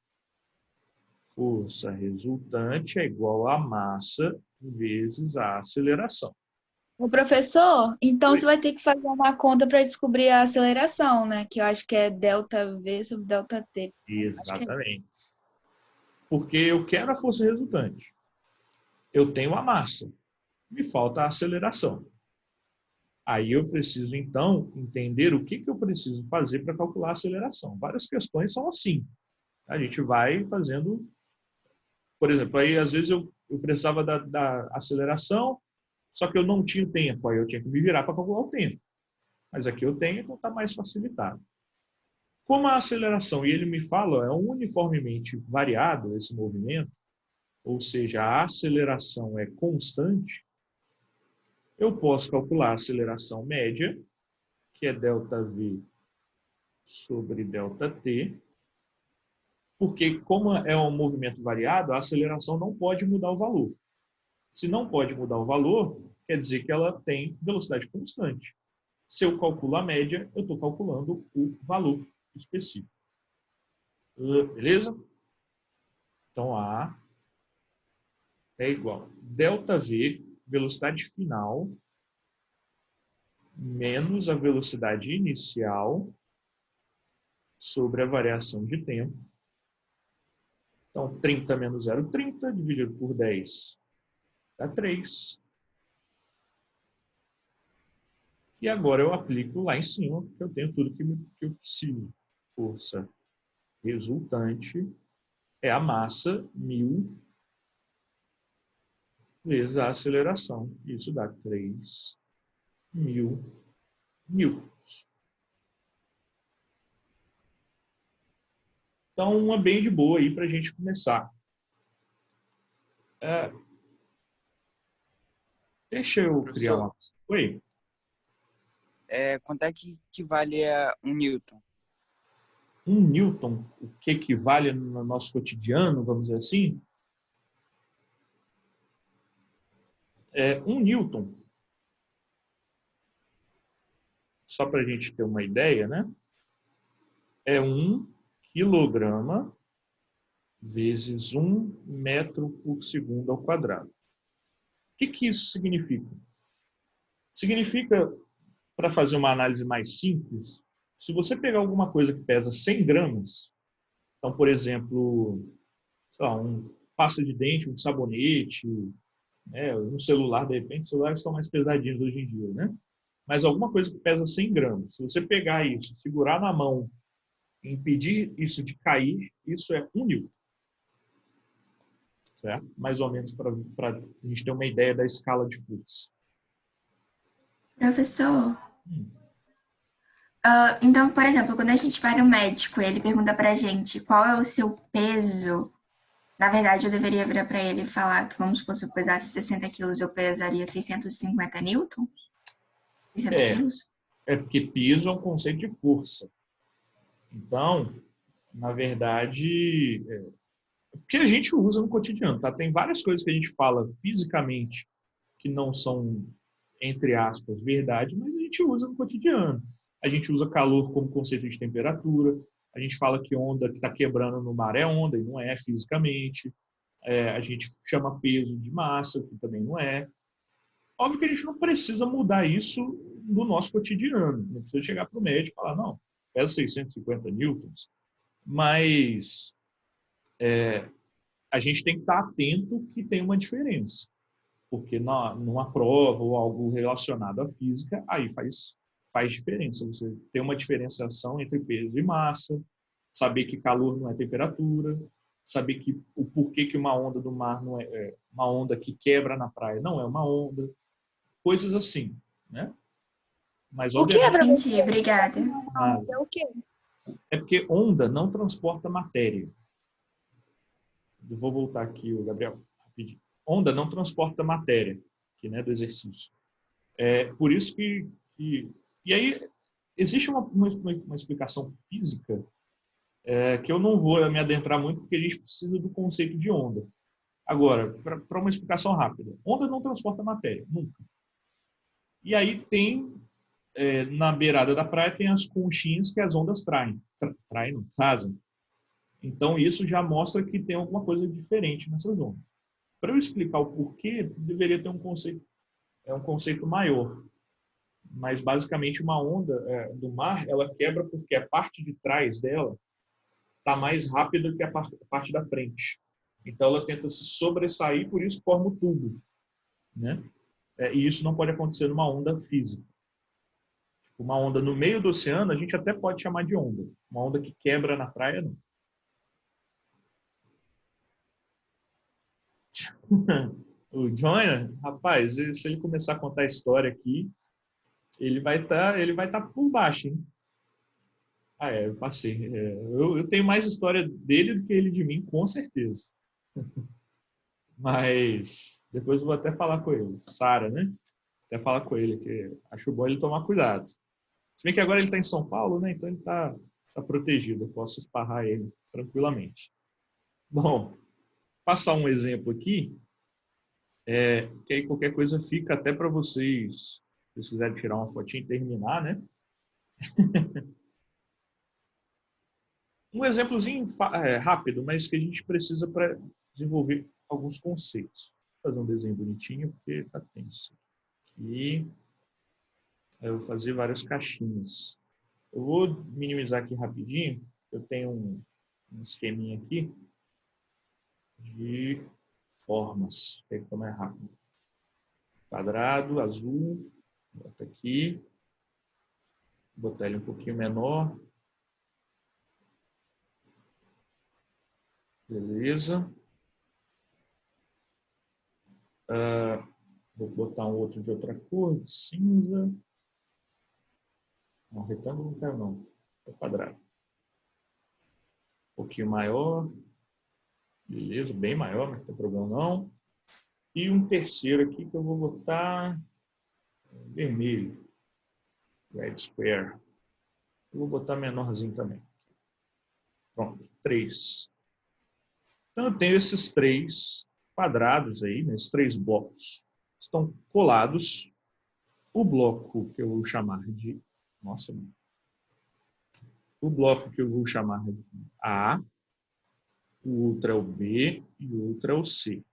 Speaker 1: Força resultante é igual a massa vezes a aceleração.
Speaker 4: O professor, então
Speaker 1: Oi.
Speaker 4: você vai ter que fazer uma conta para descobrir a aceleração, né? Que eu acho que é ΔV sobre ΔT.
Speaker 1: Exatamente. Porque eu quero a força resultante. Eu tenho a massa. Me falta a aceleração. Aí eu preciso, então, entender o que eu preciso fazer para calcular a aceleração. Várias questões são assim. A gente vai fazendo... Por exemplo, aí às vezes eu precisava da aceleração, só que eu não tinha tempo. Aí eu tinha que me virar para calcular o tempo. Mas aqui eu tenho, então está mais facilitado. Como a aceleração, e ele me fala, é uniformemente variado esse movimento, ou seja, a aceleração é constante, eu posso calcular a aceleração média, que é ΔV sobre ΔT, porque como é um movimento variado, a aceleração não pode mudar o valor. Se não pode mudar o valor, quer dizer que ela tem velocidade constante. Se eu calculo a média, eu estou calculando o valor específico. Beleza? Então, A é igual a ΔV, velocidade final, menos a velocidade inicial sobre a variação de tempo. Então, 30 menos 0, 30, dividido por 10, dá 3. E agora eu aplico lá em cima, porque eu tenho tudo que eu preciso. Força resultante é a massa, 1000, vezes a aceleração. Isso dá 3.000 newtons. Então, uma bem de boa aí para a gente começar. Deixa eu criar uma... Oi?
Speaker 9: Quanto é que equivale a 1 newton?
Speaker 1: 1 newton, o que equivale no nosso cotidiano, vamos dizer assim? 1 newton, só para a gente ter uma ideia, né? É 1 quilograma vezes 1 metro por segundo ao quadrado. O que isso significa? Significa, para fazer uma análise mais simples, se você pegar alguma coisa que pesa 100 gramas, então, por exemplo, sei lá, um pasta de dente, um sabonete, né, um celular, de repente, os celulares estão mais pesadinhos hoje em dia, né? Mas alguma coisa que pesa 100 gramas, se você pegar isso, segurar na mão, impedir isso de cair, isso é 1 newton. Certo? Mais ou menos para a gente ter uma ideia da escala de força.
Speaker 3: Professor, então, por exemplo, quando a gente vai no médico e ele pergunta pra gente qual é o seu peso, na verdade eu deveria virar pra ele e falar que, vamos supor, se eu pesasse 60 quilos, eu pesaria 650 newtons? 600 quilos?
Speaker 1: Porque peso é um conceito de força. Então, na verdade, porque a gente usa no cotidiano, tá? Tem várias coisas que a gente fala fisicamente que não são, entre aspas, verdade, mas a gente usa no cotidiano. A gente usa calor como conceito de temperatura, a gente fala que onda que está quebrando no mar é onda, e não é fisicamente. A gente chama peso de massa, que também não é. Óbvio que a gente não precisa mudar isso no nosso cotidiano. Não precisa chegar para o médico e falar, não, pesa 650 newtons. Mas a gente tem que estar atento que tem uma diferença. porque numa prova ou algo relacionado à física, aí faz diferença. Você tem uma diferenciação entre peso e massa, saber que calor não é temperatura, saber que o porquê que uma onda do mar não é uma onda que quebra na praia, não é uma onda, coisas assim, né? Mas
Speaker 4: O que é,
Speaker 1: obviamente
Speaker 3: Entendi, obrigada.
Speaker 4: É o quê?
Speaker 1: é porque onda não transporta matéria. Eu vou voltar aqui, Gabriel, rapidinho. Onda não transporta matéria, aqui, né, do exercício. Por isso que e aí existe uma explicação física que eu não vou me adentrar muito, porque a gente precisa do conceito de onda. Agora, para uma explicação rápida, onda não transporta matéria, nunca. E aí tem, na beirada da praia, tem as conchinhas que as ondas trazem. Então, isso já mostra que tem alguma coisa diferente nessas ondas. Para eu explicar o porquê, deveria ter um conceito maior. Mas, basicamente, uma onda do mar, ela quebra porque a parte de trás dela está mais rápida que a parte da frente. Então, ela tenta se sobressair, por isso forma o tubo, né? E isso não pode acontecer numa onda física. Uma onda no meio do oceano, a gente até pode chamar de onda. Uma onda que quebra na praia, não. O Jonah, rapaz, se ele começar a contar a história aqui, ele vai tá por baixo, hein? Eu passei. Eu tenho mais história dele do que ele de mim, com certeza. Mas depois eu vou até falar com ele. Sara, né? Até falar com ele, que acho bom ele tomar cuidado. Se bem que agora ele está em São Paulo, né? Então ele tá protegido. Eu posso esparrar ele tranquilamente. Bom, passar um exemplo aqui, que aí qualquer coisa fica até para vocês, se vocês quiserem tirar uma fotinha e terminar, né? Um exemplozinho rápido, mas que a gente precisa para desenvolver alguns conceitos. Vou fazer um desenho bonitinho, porque está tenso. Aqui, eu vou fazer várias caixinhas. Eu vou minimizar aqui rapidinho. Eu tenho um esqueminha aqui de formas, que fica mais rápido. Quadrado, azul, bota aqui. Vou botar ele um pouquinho menor. Beleza. Vou botar um outro de outra cor, de cinza. Não, retângulo não quero não. É quadrado. Um pouquinho maior. Beleza, bem maior, não tem problema não. E um terceiro aqui que eu vou botar vermelho. Red square. Eu vou botar menorzinho também. Pronto, 3. Então eu tenho esses 3 quadrados aí, né, esses 3 blocos. Estão colados. O bloco que eu vou chamar de... Nossa, mano. O bloco que eu vou chamar de A, o outro é o B e o outro é o C.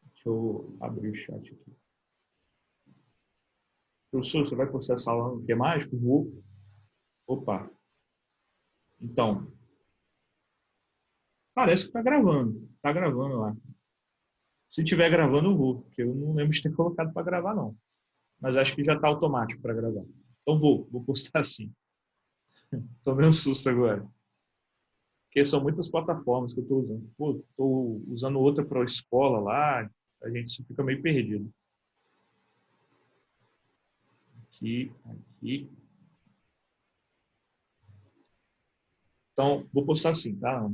Speaker 1: Deixa eu abrir o chat aqui. Professor, você vai postar essa aula no que mágico? Vou. Opa. Então, parece que está gravando. Está gravando lá. Se estiver gravando, eu vou, porque eu não lembro de ter colocado para gravar, não. Mas acho que já está automático para gravar. Então vou postar assim. Tomei um susto agora. Porque são muitas plataformas que eu estou usando. Estou usando outra para a escola lá, a gente fica meio perdido. Aqui. Então, vou postar assim, tá?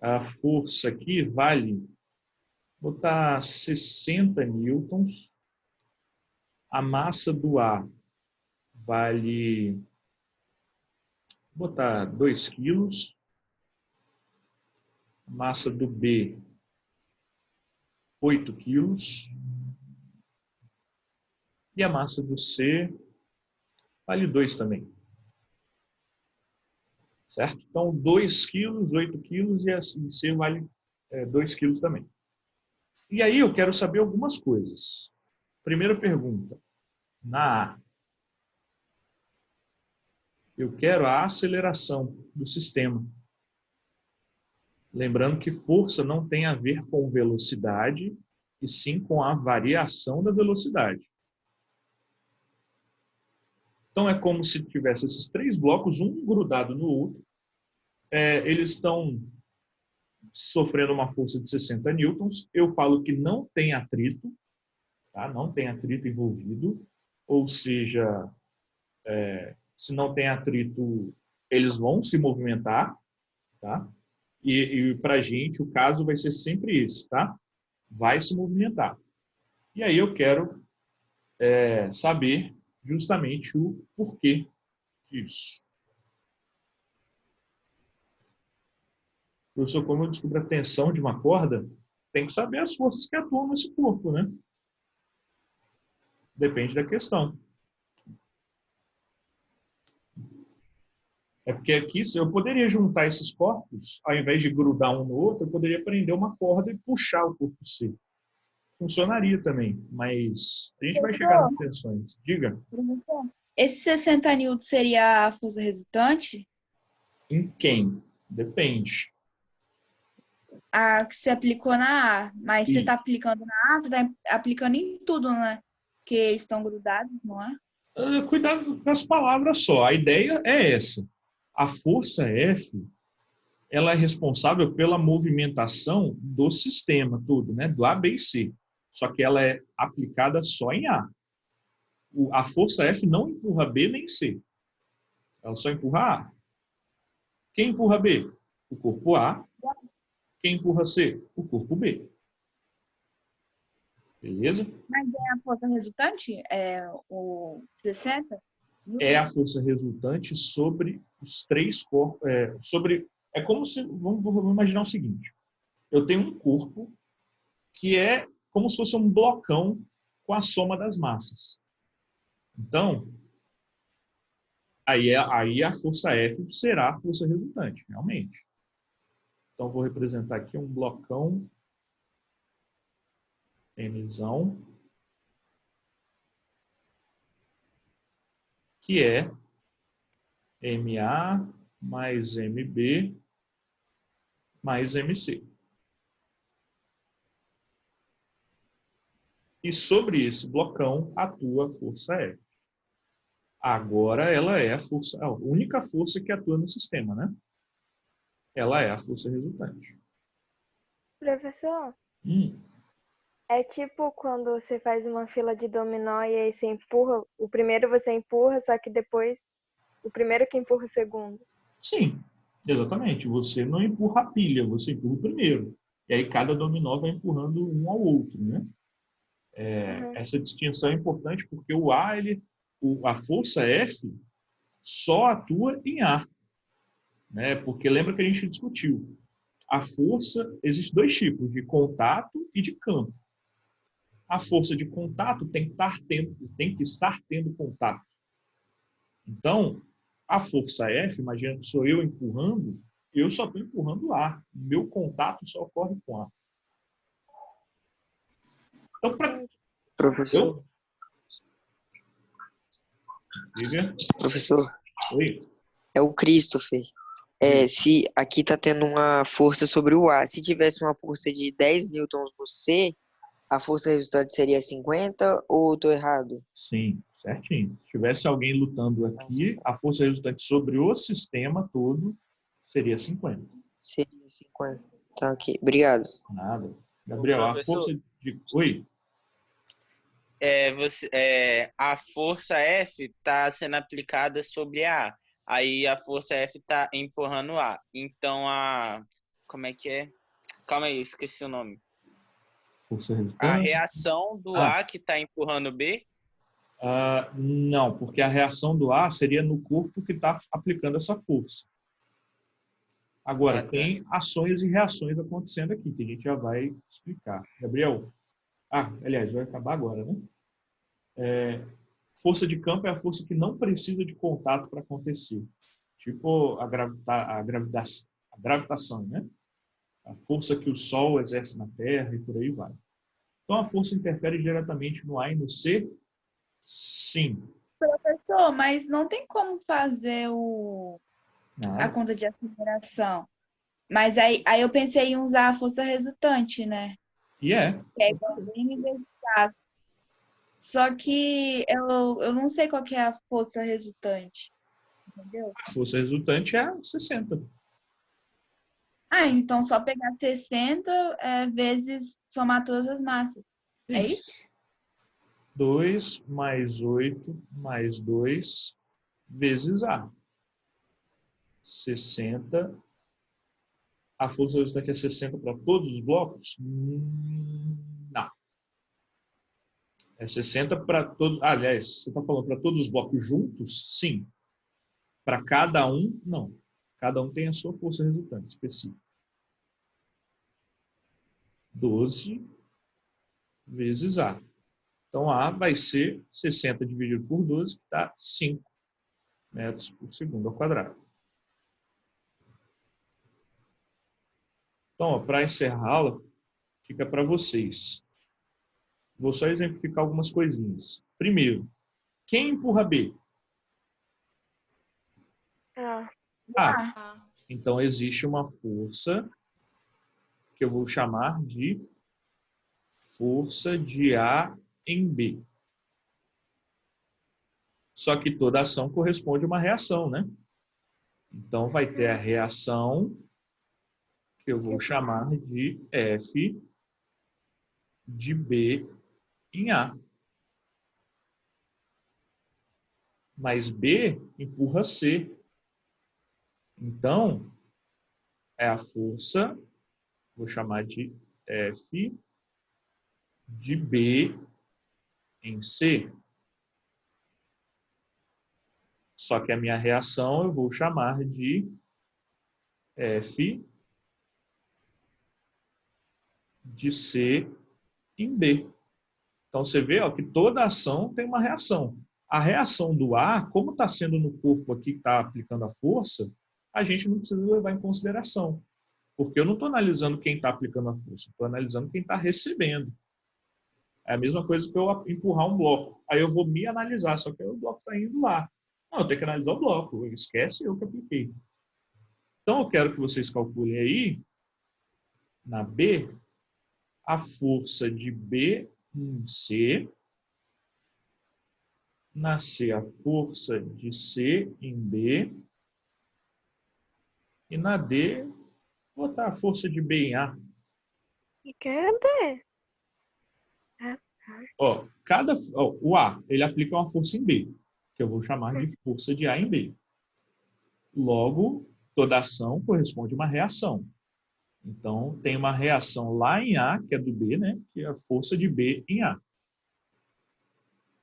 Speaker 1: A força aqui vale, botar 60 newtons. A massa do A vale, botar 2 quilos. A massa do B, 8 quilos. E a massa do C vale 2 também. Certo? Então, 2 quilos, 8 quilos e a C vale 2 quilos também. E aí eu quero saber algumas coisas. Primeira pergunta. Na A, eu quero a aceleração do sistema. Lembrando que força não tem a ver com velocidade e sim com a variação da velocidade. Então, é como se tivesse esses 3 blocos, um grudado no outro. Eles estão sofrendo uma força de 60 newtons. Eu falo que não tem atrito, tá? Não tem atrito envolvido. Ou seja, se não tem atrito, eles vão se movimentar, tá? E para a gente, o caso vai ser sempre esse, tá? Vai se movimentar. E aí eu quero saber justamente o porquê disso. Professor, como eu descubro a tensão de uma corda, tem que saber as forças que atuam nesse corpo, né? Depende da questão. É porque aqui, se eu poderia juntar esses corpos, ao invés de grudar um no outro, eu poderia prender uma corda e puxar o corpo C. Funcionaria também, mas a gente vai chegar nas tensões. Diga.
Speaker 4: Esse 60 newtons seria a força resultante?
Speaker 1: Em quem? Depende.
Speaker 4: A que você aplicou na A. Mas você
Speaker 1: E-
Speaker 4: está aplicando na A, você está aplicando em tudo, né? Porque estão grudados, não é?
Speaker 1: Cuidado com as palavras só. A ideia é essa. A força F, ela é responsável pela movimentação do sistema todo, né? Do A, B e C. Só que ela é aplicada só em A. A força F não empurra B nem C. Ela só empurra A. Quem empurra B? O corpo A. Quem empurra C? O corpo B. Beleza?
Speaker 4: Mas é a força resultante? É o 60?
Speaker 1: É a força resultante sobre os 3 corpos. É como se. Vamos imaginar o seguinte: eu tenho um corpo que é como se fosse um blocão com a soma das massas. Então, aí a força F será a força resultante, realmente. Então, vou representar aqui um blocão Mzão, que é MA mais MB mais MC. E sobre esse blocão atua a força F. Agora ela é a única força que atua no sistema, né? Ela é a força resultante.
Speaker 7: Professor,
Speaker 1: Hum.
Speaker 7: é tipo quando você faz uma fila de dominó e aí você empurra, o primeiro você empurra, só que depois o primeiro que empurra o segundo.
Speaker 1: Sim, exatamente. Você não empurra a pilha, você empurra o primeiro. E aí cada dominó vai empurrando um ao outro, né? Essa distinção é importante porque o A, a força F só atua em A, né? Porque lembra que a gente discutiu. A força, existe 2 tipos, de contato e de campo. A força de contato tem que estar tendo contato. Então, a força F, imagina que sou eu empurrando, eu só estou empurrando A. Meu contato só ocorre com A. Então,
Speaker 5: Professor.
Speaker 1: Diga.
Speaker 5: Professor.
Speaker 1: Oi.
Speaker 5: É o Christopher. Se aqui está tendo uma força sobre o A, se tivesse uma força de 10 newtons no C, a força resultante seria 50 ou estou errado?
Speaker 1: Sim, certinho. Se tivesse alguém lutando aqui, a força resultante sobre o sistema todo seria 50.
Speaker 5: Seria 50. Tá, ok. Obrigado.
Speaker 1: Nada. Gabriel, a força de... Oi.
Speaker 6: A força F está sendo aplicada sobre a A. Aí a força F está empurrando A. Então como é que é? Calma aí, eu esqueci o nome.
Speaker 1: Força resultante.
Speaker 6: A reação do A que está empurrando B?
Speaker 1: Não, porque a reação do A seria no corpo que está aplicando essa força. Agora, tem ações e reações acontecendo aqui, que a gente já vai explicar. Gabriel? Aliás, vai acabar agora, né? Força de campo é a força que não precisa de contato para acontecer. Tipo a gravitação, né? A força que o Sol exerce na Terra e por aí vai. Então, a força interfere diretamente no A e no C? Sim.
Speaker 4: Professor, mas não tem como fazer a conta de aceleração. Mas aí eu pensei em usar a força resultante, né?
Speaker 1: E é.
Speaker 4: Que é igual a M vezes A. Só que eu não sei qual que é a força resultante. Entendeu?
Speaker 1: A força resultante é 60.
Speaker 4: Ah, então só pegar 60 vezes somar todas as massas. É isso?
Speaker 1: 2 mais 8 mais 2 vezes A. 60. A força resultante é 60 para todos os blocos? Não. É 60 para todos. Aliás, você está falando para todos os blocos juntos? Sim. Para cada um, não. Cada um tem a sua força resultante específica. 12 vezes A. Então, A vai ser 60 dividido por 12, que dá 5 metros por segundo ao quadrado. Então, para encerrar a aula, fica para vocês. Vou só exemplificar algumas coisinhas. Primeiro, quem empurra B? A.
Speaker 8: Ah,
Speaker 1: Então, existe uma força que eu vou chamar de força de A em B. Só que toda ação corresponde a uma reação, né? Então, vai ter a reação que eu vou chamar de F de B em A. Mas B empurra C. Então, é a força, vou chamar de F de B em C. Só que a minha reação eu vou chamar de F de C em B. Então, você vê ó, que toda ação tem uma reação. A reação do A, como está sendo no corpo aqui que está aplicando a força, a gente não precisa levar em consideração. Porque eu não estou analisando quem está aplicando a força, estou analisando quem está recebendo. É a mesma coisa que eu empurrar um bloco. Aí eu vou me analisar, só que aí o bloco está indo lá. Não, eu tenho que analisar o bloco. Esquece eu que apliquei. Então, eu quero que vocês calculem aí, na B, a força de B em C, na C, a força de C em B, e na D, botar a força de B em A.
Speaker 7: E cadê?
Speaker 1: O A, ele aplica uma força em B, que eu vou chamar de força de A em B. Logo, toda ação corresponde a uma reação. Então, tem uma reação lá em A, que é do B, né? Que é a força de B em A.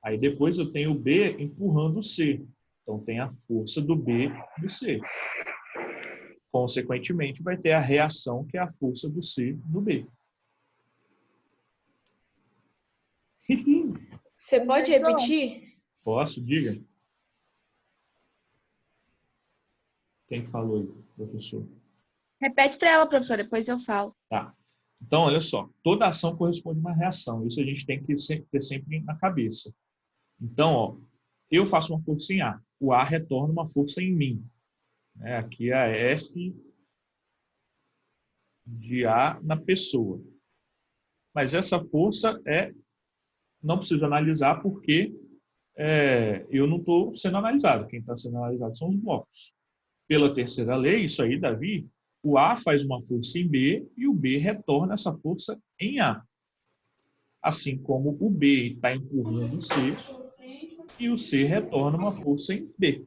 Speaker 1: Aí depois eu tenho o B empurrando o C. Então, tem a força do B no C. Consequentemente, vai ter a reação, que é a força do C no B.
Speaker 8: você pode repetir?
Speaker 1: Posso? Diga. Quem falou aí, professor?
Speaker 4: Repete para ela, professor, depois eu falo.
Speaker 1: Tá. Então, olha só. Toda ação corresponde a uma reação. Isso a gente tem que ter sempre na cabeça. Então, ó, eu faço uma força em A. O A retorna uma força em mim. Aqui é a F de A na pessoa. Mas essa força não preciso analisar porque eu não estou sendo analisado. Quem está sendo analisado são os blocos. Pela terceira lei, isso aí, Davi, o A faz uma força em B e o B retorna essa força em A. Assim como o B está empurrando o C e o C retorna uma força em B.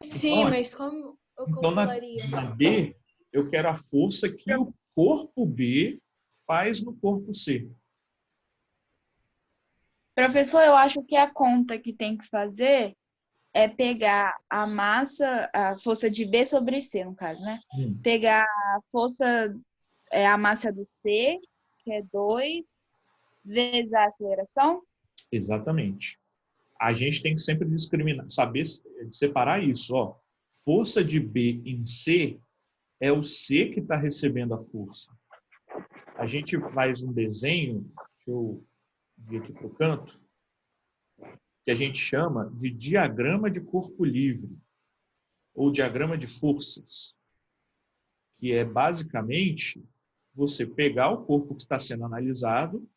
Speaker 8: Sim,
Speaker 1: Então,
Speaker 8: mas como eu
Speaker 1: então
Speaker 8: calcularia?
Speaker 1: na B, eu quero a força que o corpo B faz no corpo C.
Speaker 4: Professor, eu acho que a conta que tem que fazer é pegar a massa, a força de B sobre C, no caso, né? Pegar a força, a massa do C, que é 2, vezes a aceleração.
Speaker 1: Exatamente. A gente tem que sempre discriminar, saber separar isso. Ó. Força de B em C é o C que está recebendo a força. A gente faz um desenho, que eu vi aqui para o canto, que a gente chama de diagrama de corpo livre, ou diagrama de forças, que é basicamente você pegar o corpo que está sendo analisado,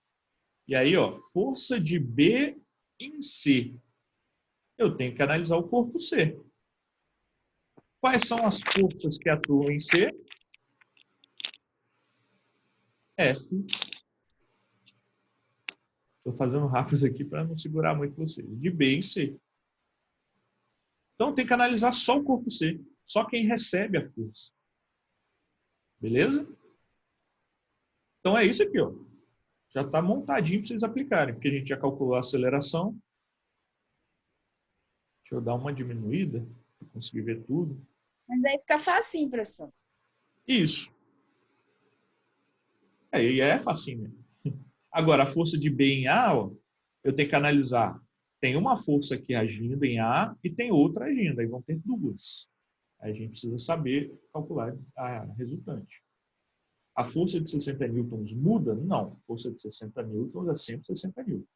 Speaker 1: e aí, ó, força de B em C. Eu tenho que analisar o corpo C. Quais são as forças que atuam em C? F. Estou fazendo rápido aqui para não segurar muito vocês. De B em C. Então, tem que analisar só o corpo C. Só quem recebe a força. Beleza? Então, é isso aqui, ó. Já está montadinho para vocês aplicarem, porque a gente já calculou a aceleração. Deixa eu dar uma diminuída para conseguir ver tudo.
Speaker 4: Mas aí fica facinho, professor.
Speaker 1: Isso. Aí é facinho. Agora, a força de B em A, ó, eu tenho que analisar. Tem uma força aqui agindo em A e tem outra agindo. Aí vão ter duas. Aí a gente precisa saber calcular a resultante. A força de 60 newtons muda? Não. A força de 60 newtons é sempre 60 newtons.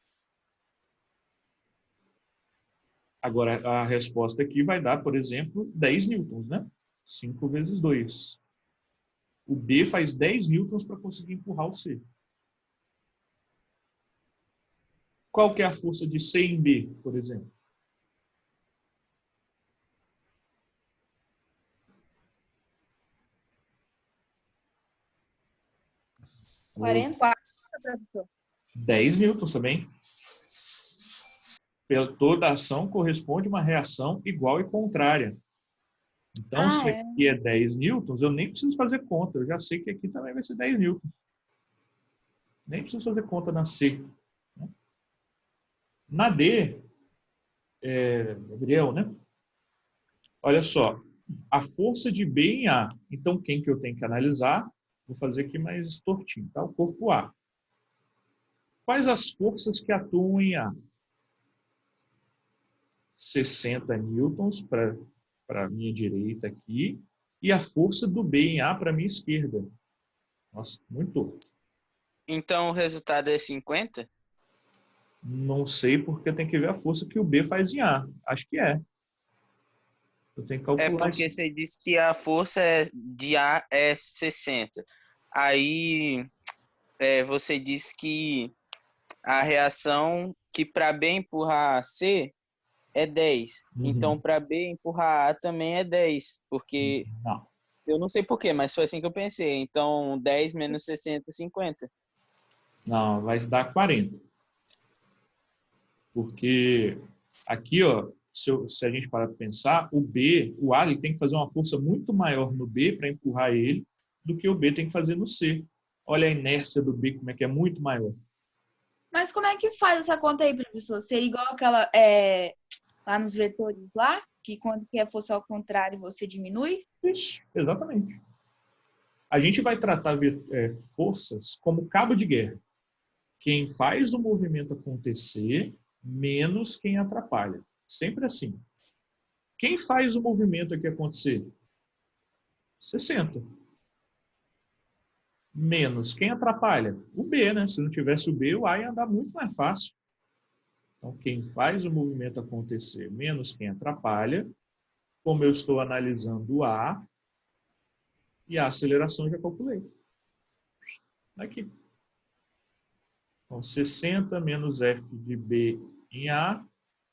Speaker 1: Agora, a resposta aqui vai dar, por exemplo, 10 newtons, né? 5 vezes 2. O B faz 10 newtons para conseguir empurrar o C. Qual que é a força de C em B, por exemplo? O
Speaker 4: 40, professor.
Speaker 1: 10 newtons também. Toda ação corresponde a uma reação igual e contrária. Então, se aqui é 10 newtons, eu nem preciso fazer conta. Eu já sei que aqui também vai ser 10 newtons. Nem preciso fazer conta na C. Na D, Gabriel, né? Olha só, a força de B em A. Então, quem que eu tenho que analisar? Vou fazer aqui mais tortinho, tá? O corpo A. Quais as forças que atuam em A? 60 newtons para a minha direita aqui, e a força do B em A para a minha esquerda. Nossa, muito torto.
Speaker 6: Então o resultado é 50?
Speaker 1: Não sei, porque tem que ver a força que o B faz em A. Acho que é. Eu tenho que calcular
Speaker 6: porque
Speaker 1: isso.
Speaker 6: você disse que a força de A é 60. Aí você disse que a reação que para B empurrar C é 10. Então, para B empurrar A também é 10. Porque
Speaker 1: Não.
Speaker 6: eu não sei porquê, mas foi assim que eu pensei. Então, 10 menos 60, 50.
Speaker 1: Não, vai dar 40. Porque aqui, ó, se a gente parar para pensar, o A ele tem que fazer uma força muito maior no B para empurrar ele do que o B tem que fazer no C. Olha a inércia do B, como é que é muito maior.
Speaker 4: Mas como é que faz essa conta aí, professor? Seria igual aquela lá nos vetores lá? Que quando quer força ao contrário, você diminui?
Speaker 1: Isso, exatamente. A gente vai tratar forças como cabo de guerra. Quem faz o movimento acontecer, menos quem atrapalha. Sempre assim. Quem faz o movimento aqui acontecer? 60. Menos quem atrapalha? O B, né? Se não tivesse o B, o A ia andar muito mais fácil. Então, quem faz o movimento acontecer, menos quem atrapalha. Como eu estou analisando o A, e a aceleração eu já calculei. Aqui. Então, 60 menos F de B em A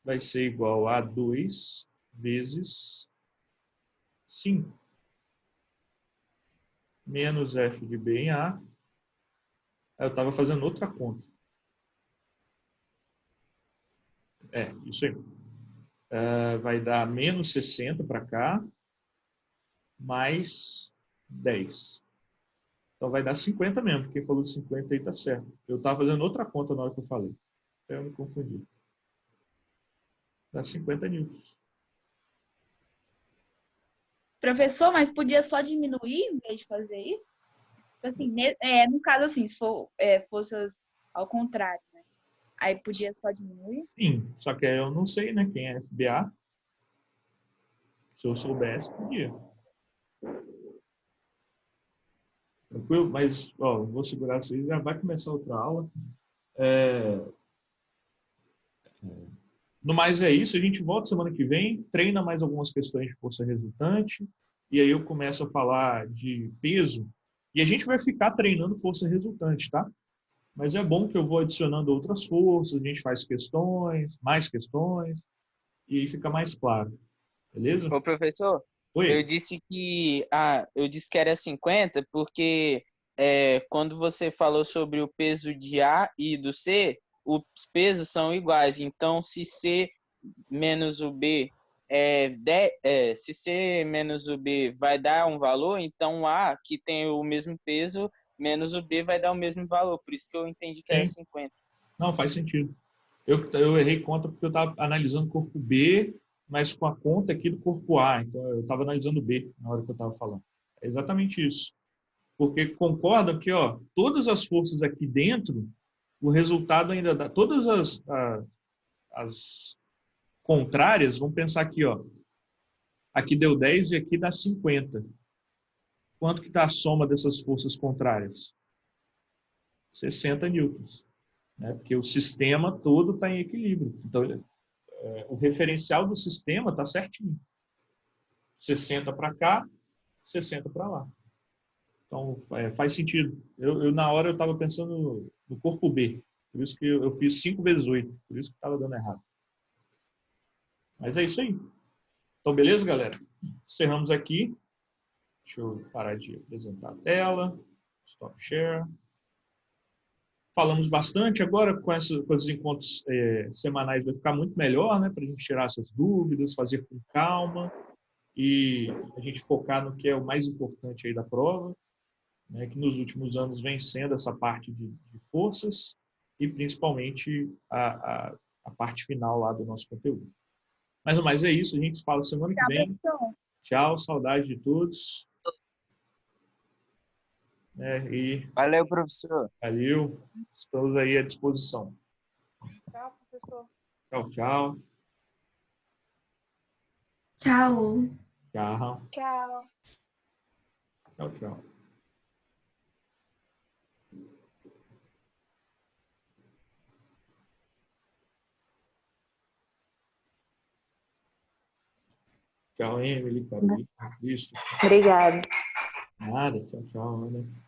Speaker 1: vai ser igual a 2 vezes 5. Menos F de B em A. Eu estava fazendo outra conta. Isso aí. Vai dar menos 60 para cá, mais 10. Então vai dar 50 mesmo. Quem falou de 50 aí está certo. Eu estava fazendo outra conta na hora que eu falei. Então eu me confundi. Dá 50 newtons.
Speaker 4: Professor, mas podia só diminuir em vez de fazer isso? Assim, no caso assim, se for forças ao contrário, né? Aí podia só diminuir?
Speaker 1: Sim, só que eu não sei, né? Quem é FBA. Se eu soubesse, podia. Tranquilo? Mas, ó, vou segurar isso aí. Já vai começar outra aula. No mais é isso. A gente volta semana que vem. Treina mais algumas questões de força resultante. E aí eu começo a falar de peso E a gente vai ficar treinando força resultante, tá? Mas é bom que eu vou adicionando outras forças, a gente faz questões, mais questões, e fica mais claro. Beleza?
Speaker 6: Ô, professor,
Speaker 1: Oi?
Speaker 6: eu disse que era 50 porque quando você falou sobre o peso de A e do C, os pesos são iguais. Então, se C menos o B se C menos o B vai dar um valor, então o A, que tem o mesmo peso, menos o B vai dar o mesmo valor. Por isso que eu entendi que era
Speaker 1: Sim.
Speaker 6: 50.
Speaker 1: Não, faz sentido. Eu errei conta porque eu estava analisando o corpo B, mas com a conta aqui do corpo A. Então, eu estava analisando o B na hora que eu estava falando. É exatamente isso. Porque concorda que, ó, todas as forças aqui dentro, o resultado ainda dá. Todas as contrárias, vamos pensar aqui, ó. Aqui deu 10 e aqui dá 50. Quanto que dá a soma dessas forças contrárias? 60 newtons. Né? Porque o sistema todo está em equilíbrio. Então, o referencial do sistema está certinho. 60 para cá, 60 para lá. Então, faz sentido. Na hora, eu estava pensando no corpo B. Por isso que eu fiz 5 vezes 8. Por isso que estava dando errado. Mas é isso aí. Então, beleza, galera? Encerramos aqui. Deixa eu parar de apresentar a tela. Stop share. Falamos bastante. Agora, com esses encontros semanais, vai ficar muito melhor, né? Para a gente tirar essas dúvidas, fazer com calma e a gente focar no que é o mais importante aí da prova, né? Que nos últimos anos vem sendo essa parte de forças e principalmente a parte final lá do nosso conteúdo. Mas no mais é isso. A gente se fala semana que vem. Tchau, saudade de todos. E
Speaker 9: Valeu, professor.
Speaker 1: valeu. Estamos aí à disposição.
Speaker 7: Tchau, professor.
Speaker 1: Tchau, tchau.
Speaker 3: Tchau.
Speaker 1: Tchau.
Speaker 7: Tchau.
Speaker 1: Tchau, tchau. Tchau, Emily, Carolina, Cristo.
Speaker 4: Obrigada.
Speaker 1: Nada, tchau, tchau, Ana.